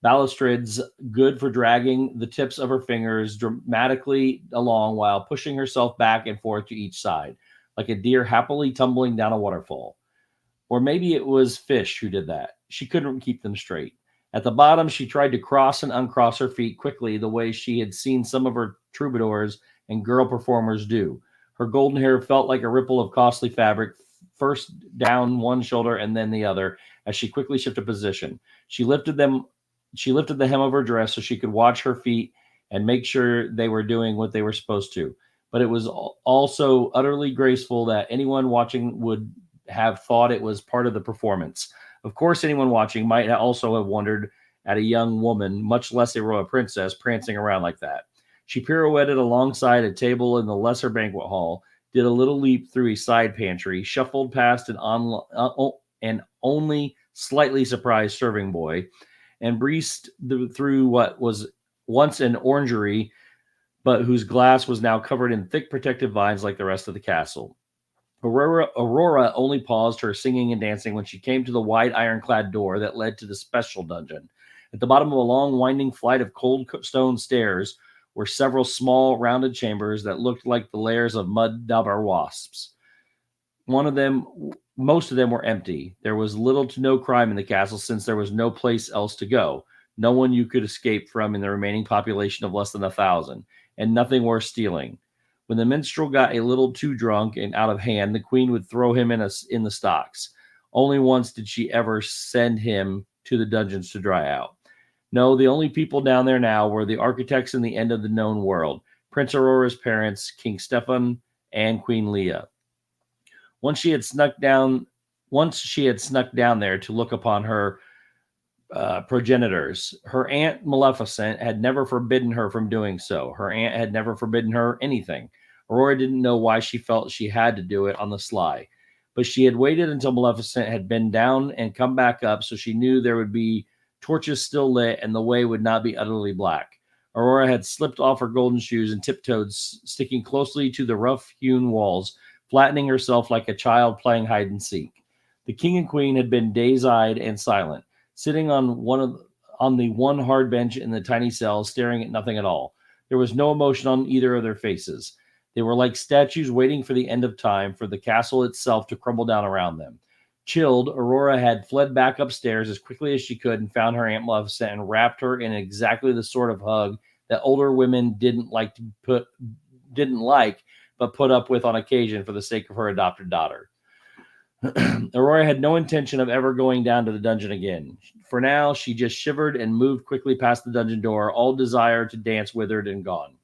[SPEAKER 2] balustrades good for dragging the tips of her fingers dramatically along while pushing herself back and forth to each side, like a deer happily tumbling down a waterfall. Or maybe it was Fish who did that. She couldn't keep them straight. At the bottom, she tried to cross and uncross her feet quickly, the way she had seen some of her troubadours and girl performers do. Her golden hair felt like a ripple of costly fabric, first down one shoulder and then the other, as she quickly shifted position. She lifted them. She lifted the hem of her dress so she could watch her feet and make sure they were doing what they were supposed to. But it was also utterly graceful that anyone watching would have thought it was part of the performance. Of course, anyone watching might also have wondered at a young woman, much less a royal princess, prancing around like that. She pirouetted alongside a table in the lesser banquet hall, did a little leap through a side pantry, shuffled past an only slightly surprised serving boy, and breezed through what was once an orangery, but whose glass was now covered in thick protective vines like the rest of the castle. Aurora only paused her singing and dancing when she came to the wide ironclad door that led to the special dungeon. At the bottom of a long, winding flight of cold stone stairs were several small, rounded chambers that looked like the lairs of mud dauber wasps. Most of them were empty. There was little to no crime in the castle since there was no place else to go. No one you could escape from in the remaining population of less than 1,000, and nothing worth stealing. When the minstrel got a little too drunk and out of hand, the queen would throw him in the stocks. Only once did she ever send him to the dungeons to dry out. No, the only people down there now were the architects in the end of the known world, Prince Aurora's parents, King Stefan and Queen Leah. Once she had snuck down there to look upon her progenitors. Her aunt Maleficent had never forbidden her from doing so. Her aunt had never forbidden her anything. Aurora didn't know why she felt she had to do it on the sly, but she had waited until Maleficent had been down and come back up, so she knew there would be torches still lit and the way would not be utterly black. Aurora had slipped off her golden shoes and tiptoed, sticking closely to the rough-hewn walls, flattening herself like a child playing hide and seek. The king and queen had been dazed-eyed and silent, sitting on the one hard bench in the tiny cell, staring at nothing at all. There was no emotion on either of their faces. They were like statues waiting for the end of time, for the castle itself to crumble down around them. Chilled, Aurora had fled back upstairs as quickly as she could and found her Aunt Maleficent and wrapped her in exactly the sort of hug that older women didn't like, but put up with on occasion for the sake of her adopted daughter. Aurora had no intention of ever going down to the dungeon again. For now, she just shivered and moved quickly past the dungeon door, all desire to dance withered and gone.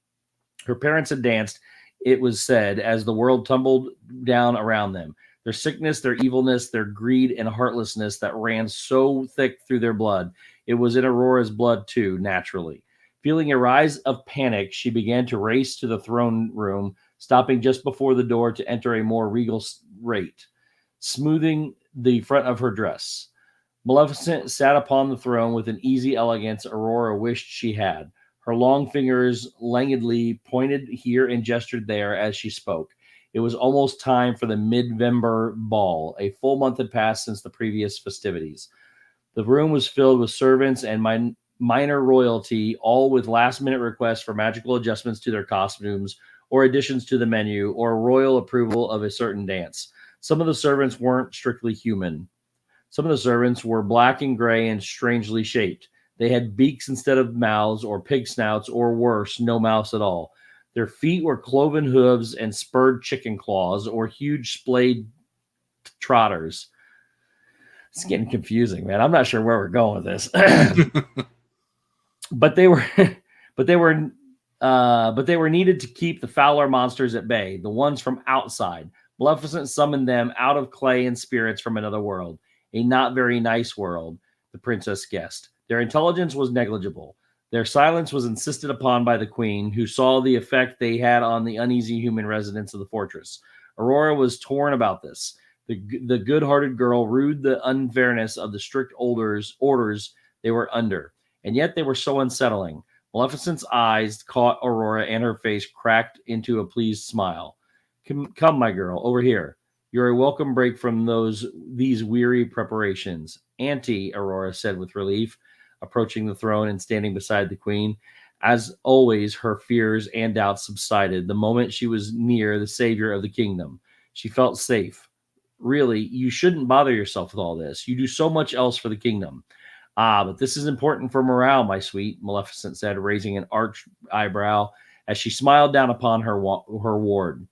[SPEAKER 2] Her parents had danced, it was said, as the world tumbled down around them. Their sickness, their evilness, their greed and heartlessness that ran so thick through their blood. It was in Aurora's blood, too, naturally. Feeling a rise of panic, she began to race to the throne room, stopping just before the door to enter a more regal rate, smoothing the front of her dress. Maleficent sat upon the throne with an easy elegance Aurora wished she had. Her long fingers languidly pointed here and gestured there as she spoke. It was almost time for the mid-November ball. A full month had passed since the previous festivities. The room was filled with servants and minor royalty, all with last-minute requests for magical adjustments to their costumes, or additions to the menu, or royal approval of a certain dance. Some of the servants weren't strictly human. Some of the servants were black and gray and strangely shaped. They had beaks instead of mouths, or pig snouts, or worse, no mouths at all. Their feet were cloven hooves and spurred chicken claws, or huge splayed trotters. It's getting confusing, man. I'm not sure where we're going with this. but they were needed to keep the fouler monsters at bay, the ones from outside. Maleficent summoned them out of clay and spirits from another world, a not very nice world, the princess guessed. Their intelligence was negligible. Their silence was insisted upon by the queen, who saw the effect they had on the uneasy human residents of the fortress. Aurora was torn about this. The good-hearted girl rued the unfairness of the strict orders they were under, and yet they were so unsettling. Maleficent's eyes caught Aurora, and her face cracked into a pleased smile. Come, my girl, over here. You're a welcome break from these weary preparations. Auntie, Aurora said with relief, approaching the throne and standing beside the queen. As always, her fears and doubts subsided the moment she was near the savior of the kingdom. She felt safe, Really, you shouldn't bother yourself with all this. You do so much else for the kingdom. Ah, but this is important for morale, my sweet, Maleficent said, raising an arched eyebrow as she smiled down upon her ward.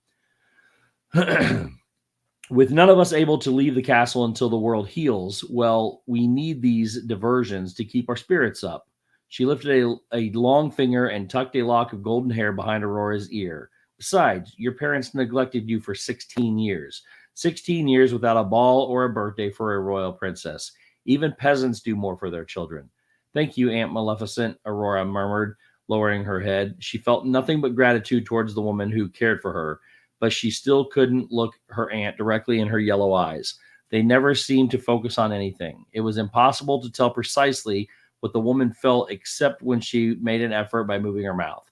[SPEAKER 2] With none of us able to leave the castle until the world heals, well, we need these diversions to keep our spirits up. She lifted a long finger and tucked a lock of golden hair behind Aurora's ear. Besides, your parents neglected you for 16 years. 16 years without a ball or a birthday for a royal princess. Even peasants do more for their children. Thank you, Aunt Maleficent, Aurora murmured, lowering her head. She felt nothing but gratitude towards the woman who cared for her, but she still couldn't look her aunt directly in her yellow eyes. They never seemed to focus on anything. It was impossible to tell precisely what the woman felt except when she made an effort by moving her mouth.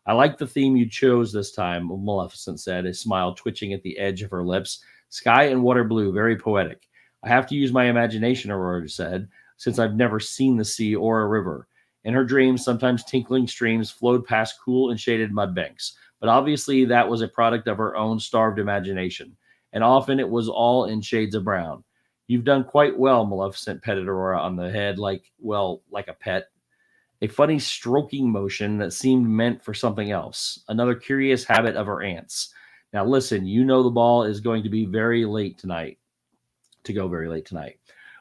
[SPEAKER 2] I like the theme you chose this time, Maleficent said, a smile twitching at the edge of her lips. Sky and water blue, very poetic. I have to use my imagination, Aurora said, since I've never seen the sea or a river. In her dreams, sometimes tinkling streams flowed past cool and shaded mudbanks, but obviously that was a product of her own starved imagination, and often it was all in shades of brown. You've done quite well, Maleficent petted Aurora on the head like a pet. A funny stroking motion that seemed meant for something else, another curious habit of her aunt's. Now listen, you know the ball is going to be very late tonight, to go very late tonight.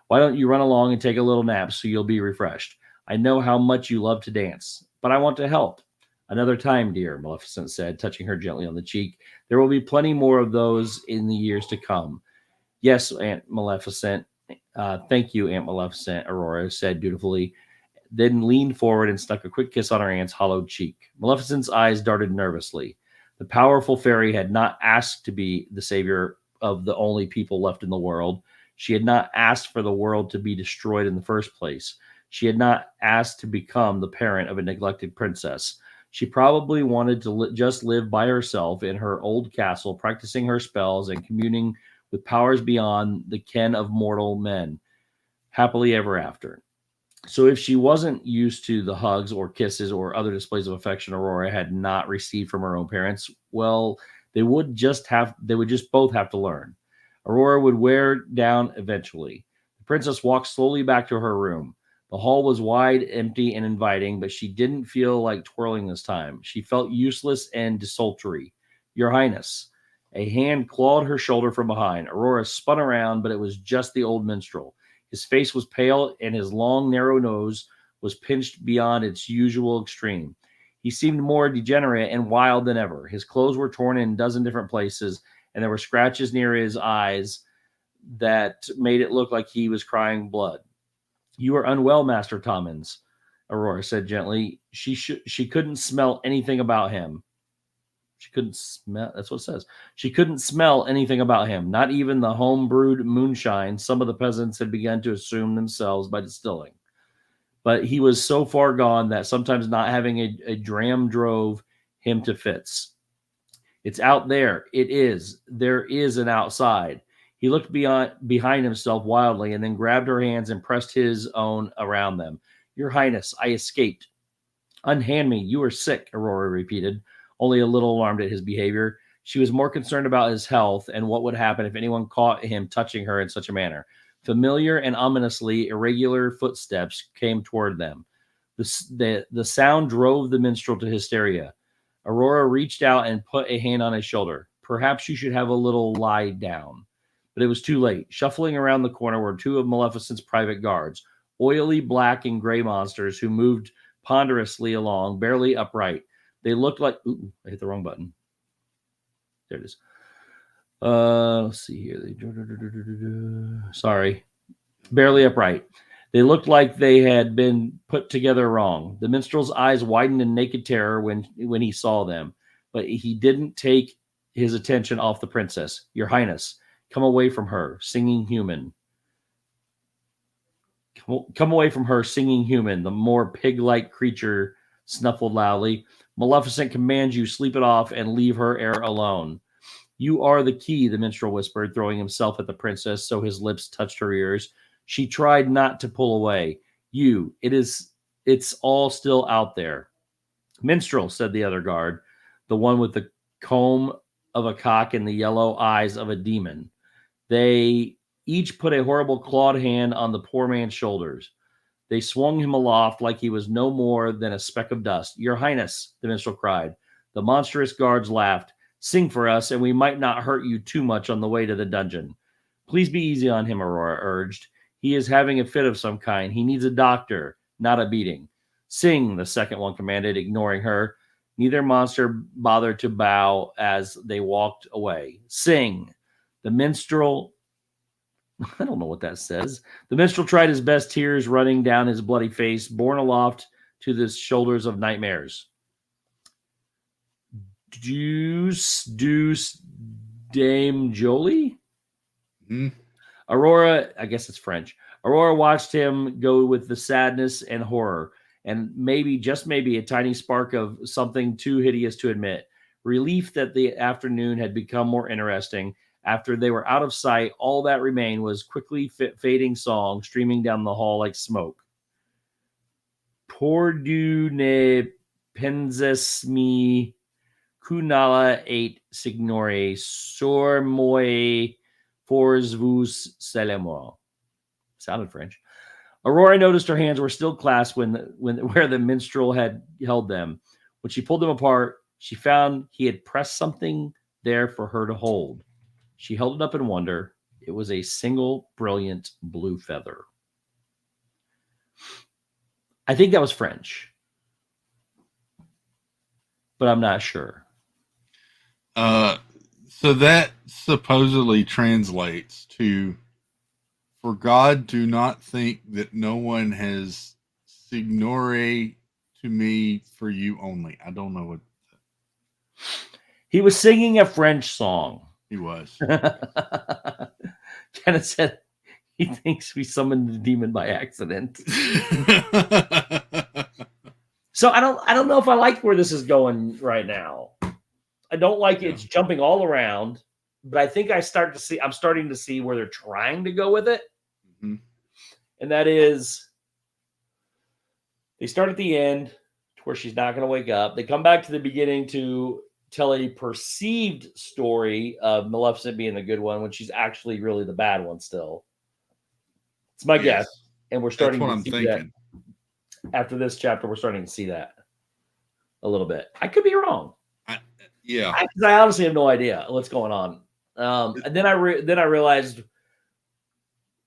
[SPEAKER 2] Why don't you run along and take a little nap so you'll be refreshed? I know how much you love to dance, but I want to help. Another time, dear, Maleficent said, touching her gently on the cheek. There will be plenty more of those in the years to come. Yes, Aunt Maleficent. Thank you, Aunt Maleficent, Aurora said dutifully, then leaned forward and stuck a quick kiss on her aunt's hollowed cheek. Maleficent's eyes darted nervously. The powerful fairy had not asked to be the savior of the only people left in the world. She had not asked for the world to be destroyed in the first place. She had not asked to become the parent of a neglected princess. She probably wanted to just live by herself in her old castle, practicing her spells and communing with powers beyond the ken of mortal men, happily ever after. So if she wasn't used to the hugs or kisses or other displays of affection Aurora had not received from her own parents, well, they would just both have to learn. Aurora would wear down eventually. The princess walked slowly back to her room. The hall was wide, empty, and inviting, but she didn't feel like twirling this time. She felt useless and desultory. Your Highness. A hand clawed her shoulder from behind. Aurora spun around, but it was just the old minstrel. His face was pale, and his long, narrow nose was pinched beyond its usual extreme. He seemed more degenerate and wild than ever. His clothes were torn in a dozen different places, and there were scratches near his eyes that made it look like he was crying blood. You are unwell, Master Tommins, Aurora said gently. She couldn't smell anything about him. She couldn't smell, that's what it says. She couldn't smell anything about him, not even the home-brewed moonshine some of the peasants had begun to assume themselves by distilling. But he was so far gone that sometimes not having a dram drove him to fits. It's out there. It is. There is an outside. He looked behind himself wildly and then grabbed her hands and pressed his own around them. Your Highness, I escaped. Unhand me. You are sick, Aurora repeated, only a little alarmed at his behavior. She was more concerned about his health and what would happen if anyone caught him touching her in such a manner. Familiar and ominously irregular footsteps came toward them. The sound drove the minstrel to hysteria. Aurora reached out and put a hand on his shoulder. Perhaps you should have a little lie down. But it was too late. Shuffling around the corner were two of Maleficent's private guards, oily black and gray monsters who moved ponderously along, barely upright. They looked like... Ooh, I hit the wrong button. There it is. Let's see here. Sorry. Barely upright. They looked like they had been put together wrong. The minstrel's eyes widened in naked terror when he saw them, but he didn't take his attention off the princess. Your Highness, come away from her, singing human. Come away from her, singing human. The more pig-like creature snuffled loudly. Maleficent commands you, sleep it off and leave her air alone. You are the key, the minstrel whispered, throwing himself at the princess so his lips touched her ears. She tried not to pull away. It's all still out there. Minstrel, said the other guard, the one with the comb of a cock and the yellow eyes of a demon. They each put a horrible clawed hand on the poor man's shoulders. They swung him aloft like he was no more than a speck of dust. Your Highness, the minstrel cried. The monstrous guards laughed. Sing for us, and we might not hurt you too much on the way to the dungeon. Please be easy on him, Aurora urged. He is having a fit of some kind. He needs a doctor, not a beating. Sing, the second one commanded, ignoring her. Neither monster bothered to bow as they walked away. Sing. The minstrel, I don't know what that says. The minstrel tried his best, tears running down his bloody face, borne aloft to the shoulders of nightmares. Deuce, Dame Jolie? Aurora, I guess it's French. Aurora watched him go with the sadness and horror, and maybe, just maybe, a tiny spark of something too hideous to admit. Relief that the afternoon had become more interesting. After they were out of sight, all that remained was quickly fading song streaming down the hall like smoke. Por du ne penses mi kunala eight signore sur moi fors vus celemo. Sounded French. Aurora noticed her hands were still clasped where the minstrel had held them. When she pulled them apart, she found he had pressed something there for her to hold. She held it up in wonder. It was a single brilliant blue feather. I think that was French, but I'm not sure.
[SPEAKER 1] So that supposedly translates to, for God do not think that no one has signore to me for you only. I don't know what.
[SPEAKER 2] He was singing a French song.
[SPEAKER 1] He was.
[SPEAKER 2] Kenneth said he thinks we summoned the demon by accident. So I don't know if I like where this is going right now. I don't like it's jumping all around, but I think I'm starting to see where they're trying to go with it.
[SPEAKER 1] Mm-hmm.
[SPEAKER 2] And that is, they start at the end to where she's not going to wake up. They come back to the beginning to tell a perceived story of Maleficent being the good one when she's actually really the bad one still. It's my guess. And we're starting to see that. After this chapter, we're starting to see that a little bit. I could be wrong. I honestly have no idea what's going on. And then I realized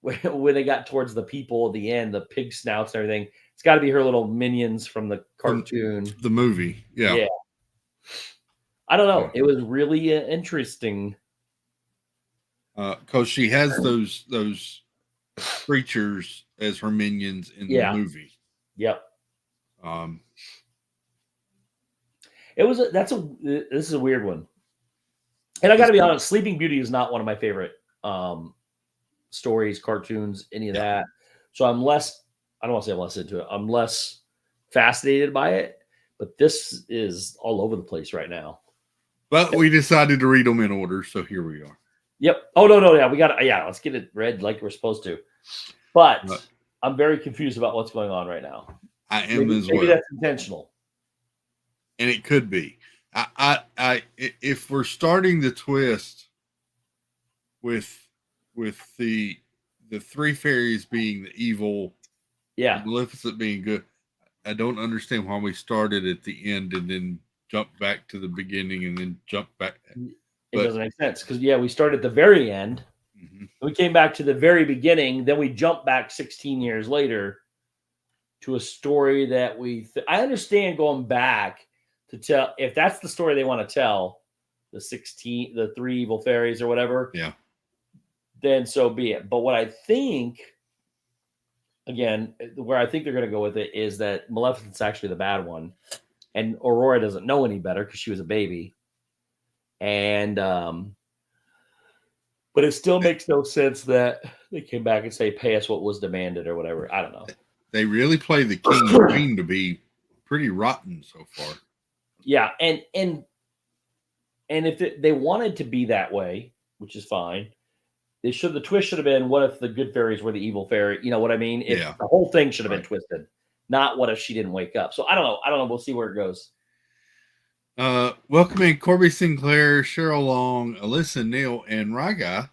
[SPEAKER 2] when they got towards the people at the end, the pig snouts and everything, it's got to be her little minions from the cartoon.
[SPEAKER 1] The movie. Yeah.
[SPEAKER 2] I don't know. It was really interesting.
[SPEAKER 1] Because she has those creatures as her minions in the movie.
[SPEAKER 2] Yep. This is a weird one. And I got to be honest, Sleeping Beauty is not one of my favorite stories, cartoons, any of that. So I don't want to say I'm less into it. I'm less fascinated by it, but this is all over the place right now.
[SPEAKER 1] But we decided to read them in order, so here we are.
[SPEAKER 2] Yep. Oh, no. Yeah, let's get it read like we're supposed to. But I'm very confused about what's going on right now.
[SPEAKER 1] I am as well.
[SPEAKER 2] Maybe that's intentional.
[SPEAKER 1] And it could be. If we're starting the twist with the three fairies being the evil, Maleficent being good, I don't understand why we started at the end and then jump back to the beginning and then jump back.
[SPEAKER 2] It doesn't make sense because we started at the very end. Mm-hmm. We came back to the very beginning. Then we jumped back 16 years later to a story that I understand going back to tell, if that's the story they want to tell, the three evil fairies or whatever.
[SPEAKER 1] Yeah.
[SPEAKER 2] Then so be it. But what I think, again, where I think they're going to go with it is that Maleficent's actually the bad one. And Aurora doesn't know any better because she was a baby. And, but it still makes no sense that they came back and say, pay us what was demanded or whatever. I don't know.
[SPEAKER 1] They really play the king and queen to be pretty rotten so far.
[SPEAKER 2] Yeah. And if they wanted to be that way, which is fine, the twist should have been, what if the good fairies were the evil fairy? You know what I mean? The whole thing should have been twisted. Not what if she didn't wake up. So I don't know. We'll see where it goes.
[SPEAKER 1] Welcoming Corby Sinclair, Cheryl Long, Alyssa Neal, and Raga.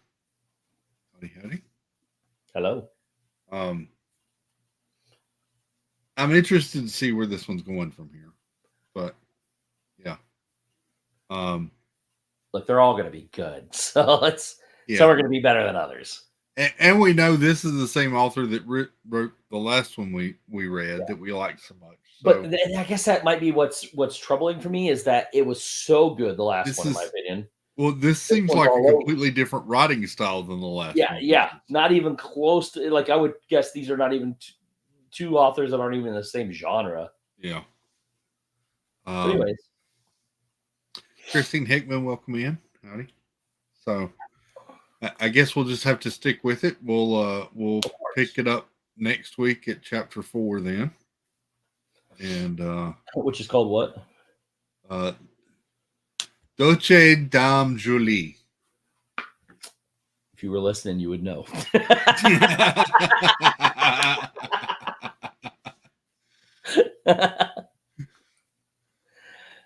[SPEAKER 1] Howdy.
[SPEAKER 2] Hello.
[SPEAKER 1] I'm interested to see where this one's going from here, but yeah.
[SPEAKER 2] Look, they're all going to be good. So
[SPEAKER 1] Yeah.
[SPEAKER 2] some are going to be better than others.
[SPEAKER 1] And we know this is the same author that wrote the last one we read that we liked so much. So
[SPEAKER 2] But I guess that might be what's troubling for me is that it was so good, the last one, in my opinion.
[SPEAKER 1] Well, this seems
[SPEAKER 2] one's
[SPEAKER 1] like a
[SPEAKER 2] all over.
[SPEAKER 1] completely different writing style than the last
[SPEAKER 2] Yeah,
[SPEAKER 1] one.
[SPEAKER 2] yeah. Not even close to, like, I would guess these are not even two authors that aren't even in the same genre.
[SPEAKER 1] Yeah.
[SPEAKER 2] But anyways.
[SPEAKER 1] Christine Hickman, welcome in. Howdy. So I guess we'll just have to stick with it. We'll pick it up next week at chapter 4 then. And
[SPEAKER 2] which is called what?
[SPEAKER 1] Dolce Dame Jolie.
[SPEAKER 2] If you were listening, you would know.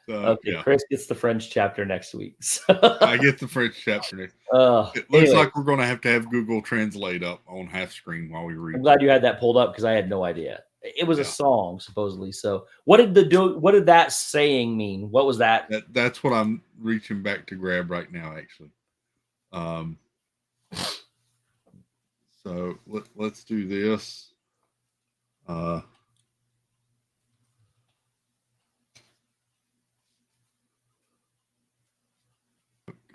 [SPEAKER 2] Okay, yeah. Chris gets the French chapter next week. So.
[SPEAKER 1] I get the French chapter next. It looks like we're going to have Google Translate up on half screen while we read.
[SPEAKER 2] I'm glad you had that pulled up because I had no idea. It was a song supposedly. So what did that saying mean? What was that?
[SPEAKER 1] That's what I'm reaching back to grab right now, actually. So let's do this. Go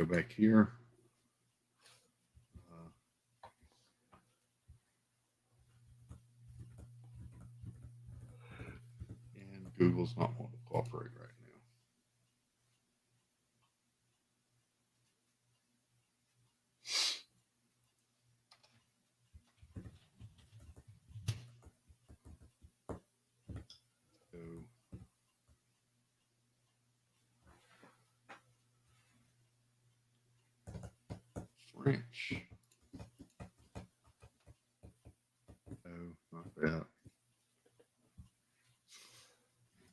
[SPEAKER 1] back here. And Google's not wanting to cooperate right now. French. No, not that.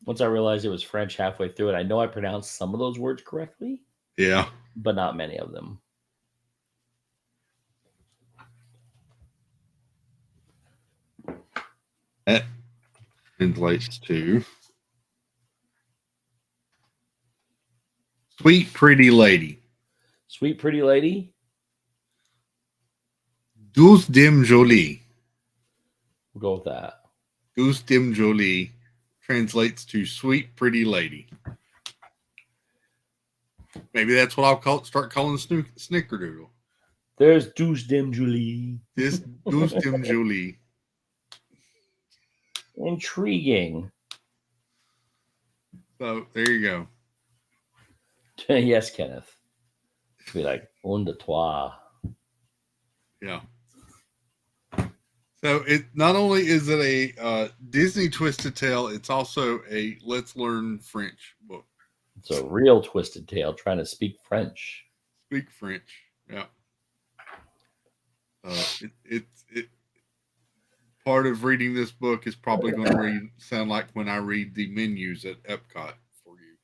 [SPEAKER 2] Once I realized it was French halfway through it, I know I pronounced some of those words correctly.
[SPEAKER 1] Yeah.
[SPEAKER 2] But not many of them.
[SPEAKER 1] That translates to Sweet Pretty Lady.
[SPEAKER 2] Sweet Pretty Lady?
[SPEAKER 1] Douce Dame Jolie.
[SPEAKER 2] We'll go with that.
[SPEAKER 1] Douce Dame Jolie translates to Sweet Pretty Lady. Maybe that's what I'll start calling Snickerdoodle.
[SPEAKER 2] There's Douce Dame Jolie.
[SPEAKER 1] This Douce Dame Jolie.
[SPEAKER 2] Intriguing.
[SPEAKER 1] So there you go.
[SPEAKER 2] Yes, Kenneth. Be like un de trois.
[SPEAKER 1] Yeah. So it not only is it a Disney Twisted Tale, it's also a Let's Learn French book.
[SPEAKER 2] It's a real Twisted Tale trying to speak French.
[SPEAKER 1] Speak French, yeah. It part of reading this book is probably going to sound like when I read the menus at Epcot for you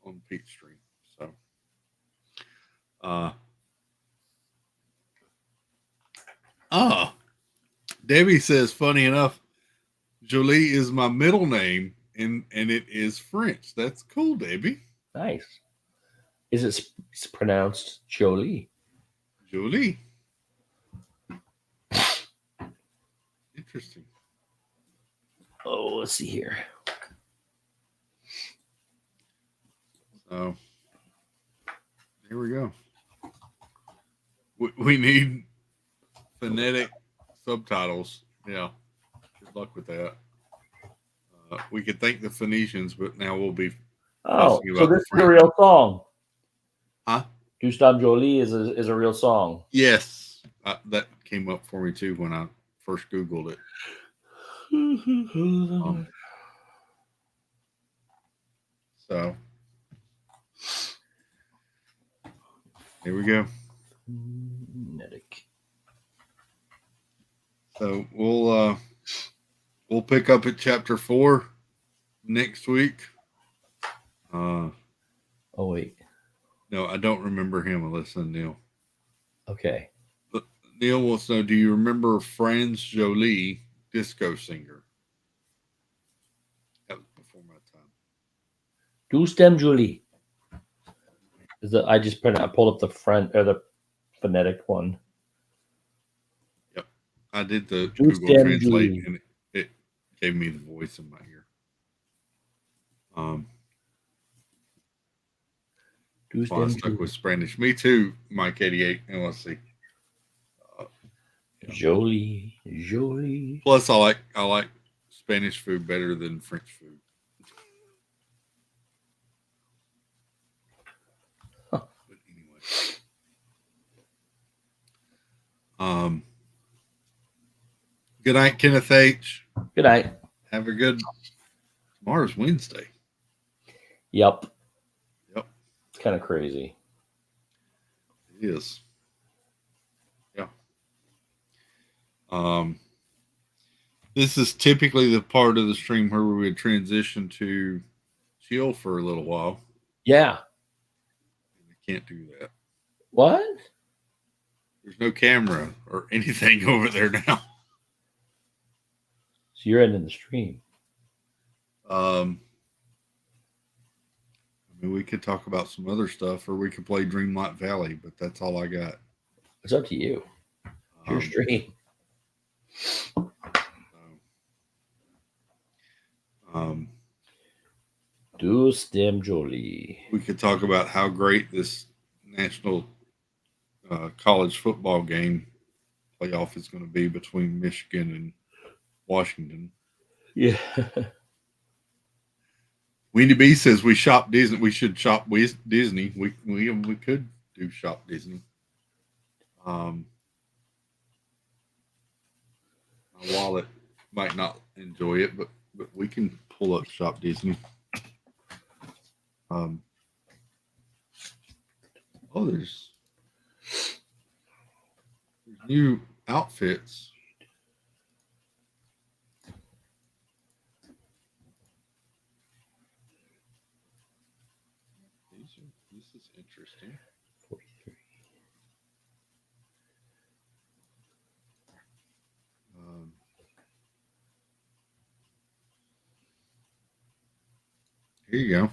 [SPEAKER 1] on Peachtree. So, Debbie says, funny enough, Jolie is my middle name, and it is French. That's cool, Debbie.
[SPEAKER 2] Nice. Is it pronounced Jolie?
[SPEAKER 1] Jolie. Interesting.
[SPEAKER 2] Oh, let's see here.
[SPEAKER 1] So, here we go. We need phonetic subtitles. Yeah. Good luck with that. We could thank the Phoenicians, but now we'll be.
[SPEAKER 2] Oh, so this is a real song.
[SPEAKER 1] Huh?
[SPEAKER 2] Douce Dame Jolie is a real song.
[SPEAKER 1] Yes. That came up for me too when I first Googled it. So here we go. So we'll pick up at chapter 4 next week.
[SPEAKER 2] Oh wait.
[SPEAKER 1] No, I don't remember him, Alyssa and Neil.
[SPEAKER 2] Okay.
[SPEAKER 1] Neil wants to know, do you remember Franz Jolie, disco singer? That was before my time.
[SPEAKER 2] Du stem Julie. I pulled up the front or the phonetic one.
[SPEAKER 1] Yep. I did the
[SPEAKER 2] Du
[SPEAKER 1] Google
[SPEAKER 2] stem
[SPEAKER 1] Translate
[SPEAKER 2] Julie.
[SPEAKER 1] and it gave me the voice in my ear.
[SPEAKER 2] Du
[SPEAKER 1] That's why I
[SPEAKER 2] stem
[SPEAKER 1] stuck
[SPEAKER 2] Julie.
[SPEAKER 1] with Spanish. Me too, Mike 88. And let's see.
[SPEAKER 2] Jolie. Jolie.
[SPEAKER 1] Plus, I like Spanish food better than French food.
[SPEAKER 2] Huh.
[SPEAKER 1] But anyway, good night, Kenneth H.
[SPEAKER 2] Good night.
[SPEAKER 1] Have a good. Tomorrow's Wednesday.
[SPEAKER 2] Yep.
[SPEAKER 1] Yep,
[SPEAKER 2] It's kind of crazy.
[SPEAKER 1] it is. Yeah. This is typically the part of the stream where we would transition to chill for a little while.
[SPEAKER 2] Yeah.
[SPEAKER 1] We can't do that.
[SPEAKER 2] What?
[SPEAKER 1] There's no camera or anything over there now.
[SPEAKER 2] So you're ending the stream.
[SPEAKER 1] I mean, we could talk about some other stuff, or we could play Dreamlight Valley, but that's all I got.
[SPEAKER 2] It's up to you. Your stream. Du stem Jolie.
[SPEAKER 1] We could talk about how great this national college football game playoff is going to be between Michigan and Washington.
[SPEAKER 2] Yeah.
[SPEAKER 1] Weenie B says we shop Disney. We should shop Disney. We could do shop Disney. My wallet might not enjoy it, but we can pull up shop Disney. There's new outfits. This is interesting.
[SPEAKER 2] 43.
[SPEAKER 1] Here you go.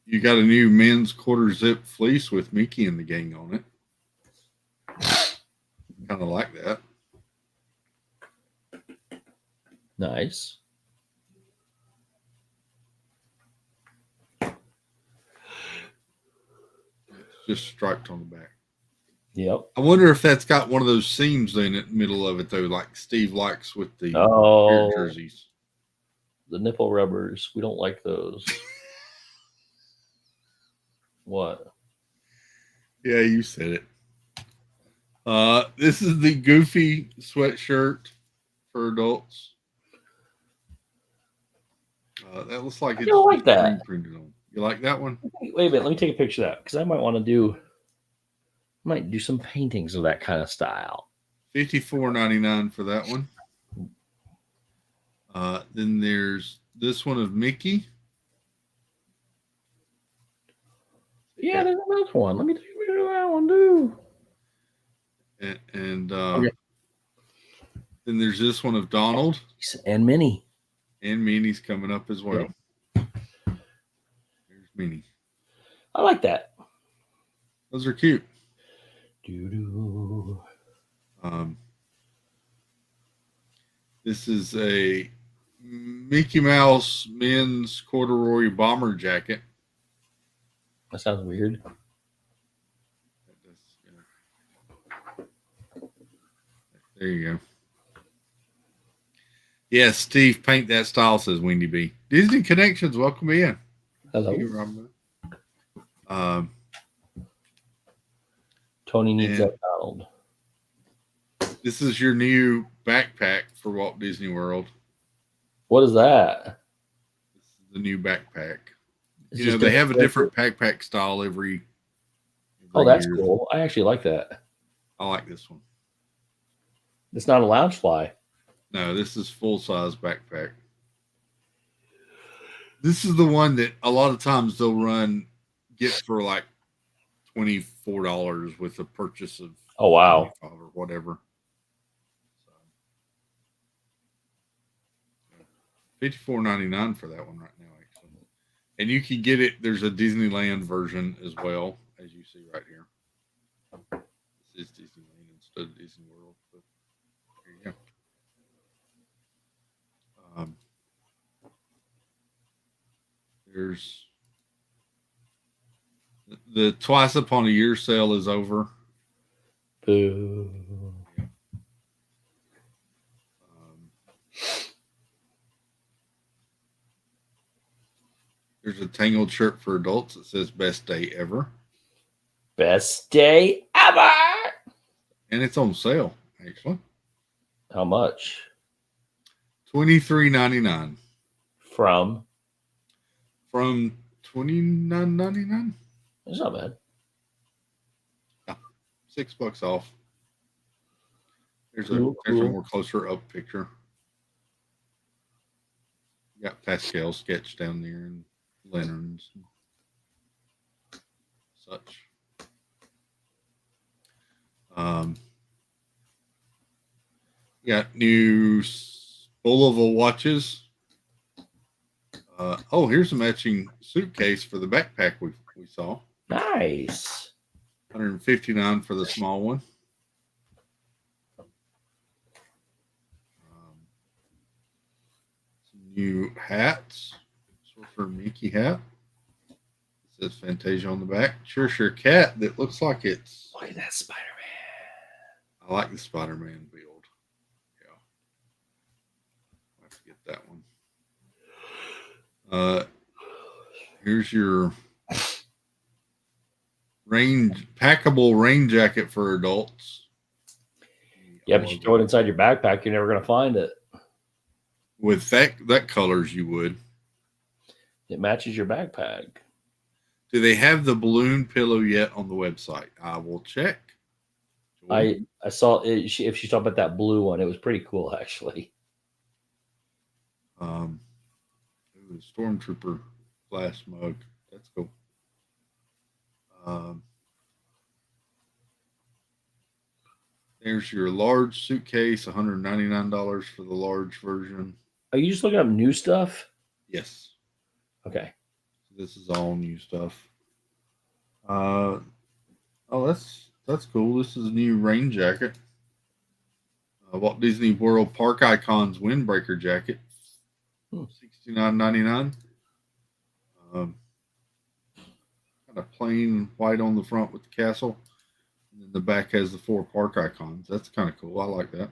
[SPEAKER 1] You got a new men's quarter zip fleece with Mickey and the gang on it. Kind of like that.
[SPEAKER 2] Nice.
[SPEAKER 1] It's just striped on the back.
[SPEAKER 2] Yep.
[SPEAKER 1] I wonder if that's got one of those seams in the middle of it, though, like Steve likes with the jerseys.
[SPEAKER 2] The nipple rubbers. We don't like those. What?
[SPEAKER 1] Yeah, you said it. This is the Goofy sweatshirt for adults. That looks like it's
[SPEAKER 2] like that.
[SPEAKER 1] printed on. You like that one?
[SPEAKER 2] Wait a minute. Let me take a picture of that because I might want to do. Might do some paintings of that kind of style.
[SPEAKER 1] $54.99 for that one. Then there's this one of Mickey.
[SPEAKER 2] Yeah, there's another one. Let me take a picture of that one too.
[SPEAKER 1] And
[SPEAKER 2] Okay.
[SPEAKER 1] Then there's this one of Donald.
[SPEAKER 2] And Minnie.
[SPEAKER 1] And Minnie's coming up as well.
[SPEAKER 2] Yeah.
[SPEAKER 1] There's Minnie.
[SPEAKER 2] I like that.
[SPEAKER 1] Those are cute.
[SPEAKER 2] Doo-doo.
[SPEAKER 1] This is a Mickey Mouse men's corduroy bomber jacket.
[SPEAKER 2] That sounds weird.
[SPEAKER 1] There you go. Yes, Steve, paint that style, says Wendy B. Disney Connections, welcome in.
[SPEAKER 2] Hello. Tony needs that Donald.
[SPEAKER 1] This is your new backpack for Walt Disney World.
[SPEAKER 2] What is that?
[SPEAKER 1] This is the new backpack.
[SPEAKER 2] It's
[SPEAKER 1] they have a different backpack style every
[SPEAKER 2] Oh, that's
[SPEAKER 1] year.
[SPEAKER 2] cool. I actually like that.
[SPEAKER 1] I like this one.
[SPEAKER 2] It's not a lounge fly.
[SPEAKER 1] No, this is full size backpack. This is the one that a lot of times they'll get for like $24 with a purchase of
[SPEAKER 2] Oh wow.
[SPEAKER 1] 75 or whatever. So, $54.99 for that one right now, actually. And you can get it. There's a Disneyland version as well, as you see right here. This is Disneyland instead of Disney World. But here you go. There's the twice upon a year sale is over.
[SPEAKER 2] Boo.
[SPEAKER 1] There's a Tangled shirt for adults that says "Best Day Ever,"
[SPEAKER 2] Best day ever.
[SPEAKER 1] and it's on sale actually.
[SPEAKER 2] How much?
[SPEAKER 1] $23.99
[SPEAKER 2] From?
[SPEAKER 1] from $29.99.
[SPEAKER 2] It's not bad.
[SPEAKER 1] Yeah, $6 off. There's
[SPEAKER 2] Cool,
[SPEAKER 1] there's a
[SPEAKER 2] cool.
[SPEAKER 1] more closer up picture. You got Pascal sketched down there and lanterns and such. Got new Bulova watches. Oh, here's a matching suitcase for the backpack we saw.
[SPEAKER 2] Nice.
[SPEAKER 1] $159 for the small one. Some new hats. Sorcerer Mickey hat. It says Fantasia on the back. Sure cat that looks like it's.
[SPEAKER 2] Look at that Spider-Man.
[SPEAKER 1] I like the Spider-Man build. Yeah. I have to get that one. Here's your packable rain jacket for adults.
[SPEAKER 2] Yeah, but you throw it inside your backpack, you're never going to find it.
[SPEAKER 1] With that colors, you would.
[SPEAKER 2] It matches your backpack.
[SPEAKER 1] Do they have the balloon pillow yet on the website? I will check.
[SPEAKER 2] I saw it. If she's talking about that blue one, it was pretty cool actually.
[SPEAKER 1] Ooh, Stormtrooper glass mug. That's cool. There's your large suitcase, $199 for the large version.
[SPEAKER 2] Are you just looking up new stuff?
[SPEAKER 1] Yes.
[SPEAKER 2] Okay.
[SPEAKER 1] This is all new stuff. Oh, that's cool. This is a new rain jacket. Walt Disney World Park Icons windbreaker jacket. $69.99. Kind of plain white on the front with the castle. And then the back has the 4 park icons. That's kind of cool. I like that.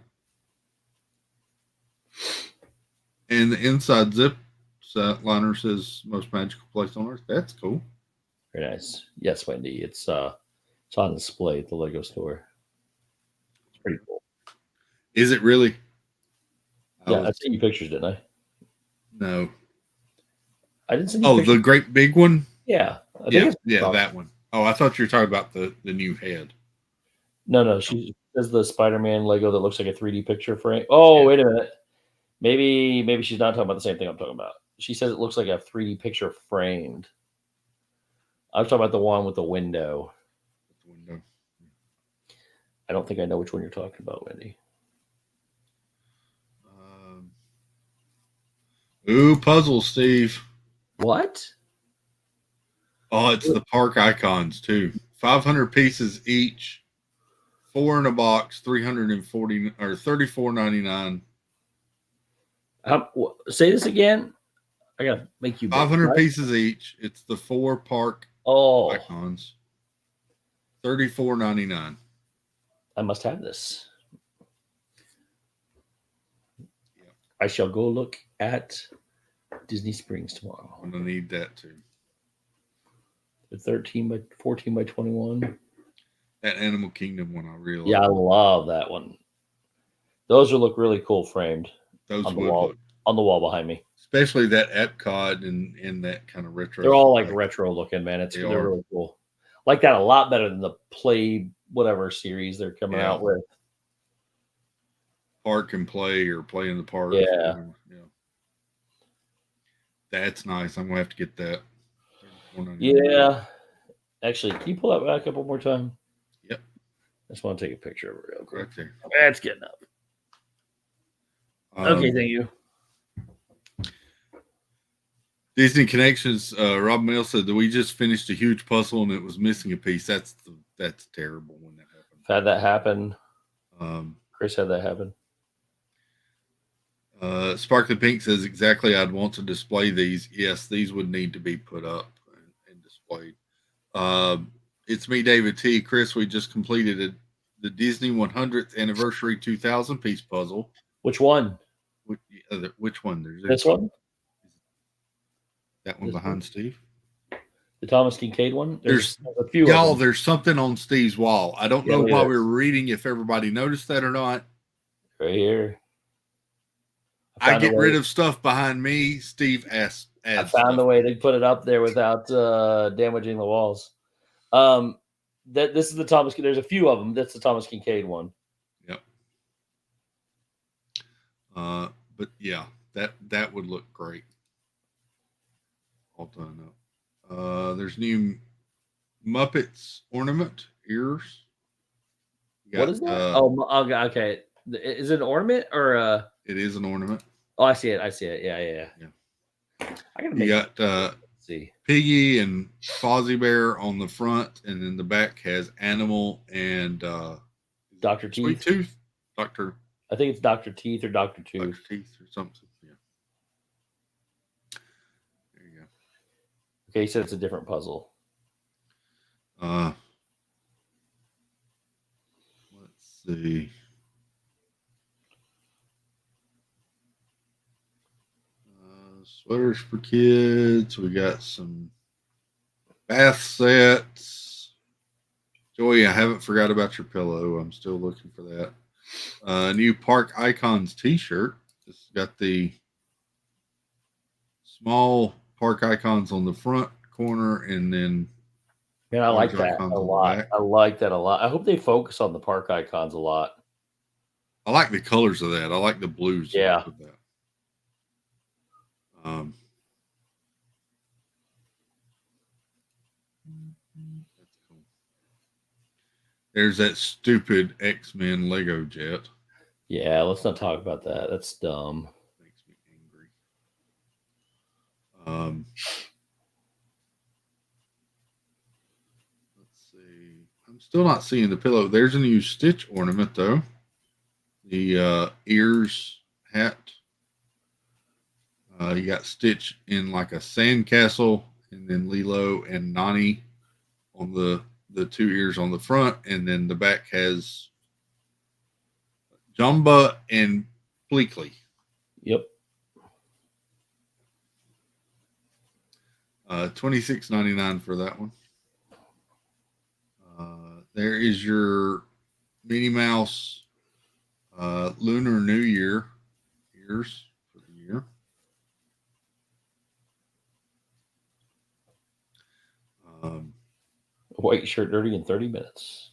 [SPEAKER 1] And the inside zip liner says most magical place on earth. That's cool.
[SPEAKER 2] Very nice. Yes, Wendy. It's on display at the Lego store. It's pretty cool.
[SPEAKER 1] Is it really?
[SPEAKER 2] Yeah, I sent you pictures, didn't I?
[SPEAKER 1] No.
[SPEAKER 2] I didn't send you
[SPEAKER 1] pictures. The great big one?
[SPEAKER 2] Yeah.
[SPEAKER 1] Yeah, that one. Oh, I thought you were talking about the new head.
[SPEAKER 2] No. She says the Spider-Man Lego that looks like a 3D picture frame. Oh, yeah. Wait a minute. Maybe she's not talking about the same thing I'm talking about. She says it looks like a 3D picture framed. I was talking about the one with the window. I don't think I know which one you're talking about, Wendy.
[SPEAKER 1] Ooh, puzzles, Steve.
[SPEAKER 2] What?
[SPEAKER 1] Oh, it's the park icons too. 500 pieces each. 4 in a box. 340 or $34.99.
[SPEAKER 2] Say this again. I gotta make you
[SPEAKER 1] 500 pieces each. It's the 4 park icons. $34.99.
[SPEAKER 2] I must have this. Yeah. I shall go look at Disney Springs tomorrow.
[SPEAKER 1] I'm gonna need that too.
[SPEAKER 2] The 13 by 14 by 21.
[SPEAKER 1] That Animal Kingdom one, I really
[SPEAKER 2] I love that one. Those will look really cool framed.
[SPEAKER 1] Those
[SPEAKER 2] on the wall behind me.
[SPEAKER 1] Especially that Epcot and that kind of retro.
[SPEAKER 2] They're all like retro looking, man. They're really cool. Like that a lot better than the Play whatever series they're coming out with.
[SPEAKER 1] Park and Play or Play in the Park.
[SPEAKER 2] Yeah.
[SPEAKER 1] That's nice. I'm gonna have to get that. $34.99.
[SPEAKER 2] Yeah. Actually, can you pull that back up one more time?
[SPEAKER 1] Yep.
[SPEAKER 2] I just want to take a picture of it real quick.
[SPEAKER 1] Right there.
[SPEAKER 2] That's getting up. Okay, thank you.
[SPEAKER 1] Disney Connections. Rob Mill said that we just finished a huge puzzle and it was missing a piece. That's terrible when that happens.
[SPEAKER 2] I've had that happen.
[SPEAKER 1] Um,
[SPEAKER 2] Chris had that happen.
[SPEAKER 1] Sparkly Pink says exactly. I'd want to display these. Yes, these would need to be put up and displayed. It's me, David T. Chris, we just completed the Disney 100th anniversary 2000 piece puzzle.
[SPEAKER 2] Which one?
[SPEAKER 1] Which one? There's
[SPEAKER 2] this one.
[SPEAKER 1] That one behind one? Steve.
[SPEAKER 2] The Thomas Kincaid one.
[SPEAKER 1] There's a few. Y'all, there's something on Steve's wall. I don't know while we were reading if everybody noticed that or not.
[SPEAKER 2] Right here.
[SPEAKER 1] I get rid of stuff behind me. Steve asked.
[SPEAKER 2] I found a way to put it up there without damaging the walls. This is the Thomas. There's a few of them. That's the Thomas Kincaid one.
[SPEAKER 1] Yep. But yeah, that would look great. All done up. There's new Muppets ornament ears.
[SPEAKER 2] What is that? Okay. Is it an ornament or
[SPEAKER 1] It is an ornament.
[SPEAKER 2] Oh, I see it. Yeah. I gotta make.
[SPEAKER 1] You got
[SPEAKER 2] see
[SPEAKER 1] Piggy and Fozzie Bear on the front, and then the back has Animal and
[SPEAKER 2] Dr. Teeth.
[SPEAKER 1] Sweet Tooth. Doctor.
[SPEAKER 2] I think it's Dr. Teeth or Dr. Tooth.
[SPEAKER 1] Dr. Teeth or something. Yeah. There you go.
[SPEAKER 2] Okay, you said it's a different puzzle.
[SPEAKER 1] Let's see. Sweaters for kids. We got some bath sets. Joey, I haven't forgot about your pillow. I'm still looking for that. New Park Icons t-shirt. It's got the small park icons on the front corner, and then
[SPEAKER 2] I like that a lot. I like that a lot. I hope they focus on the park icons a lot.
[SPEAKER 1] I like the colors of that. I like the blues.
[SPEAKER 2] Yeah.
[SPEAKER 1] Of that. That's cool. There's that stupid X-Men Lego jet.
[SPEAKER 2] Yeah, let's not talk about that. That's dumb.
[SPEAKER 1] Makes me angry. Let's see. I'm still not seeing the pillow. There's a new Stitch ornament though. The ears hat. You got Stitch in like a sandcastle, and then Lilo and Nani on the two ears on the front, and then the back has Jumba and Bleakley.
[SPEAKER 2] Yep.
[SPEAKER 1] $26.99 for that one. There is your Minnie Mouse Lunar New Year ears for the year.
[SPEAKER 2] White shirt dirty in 30 minutes.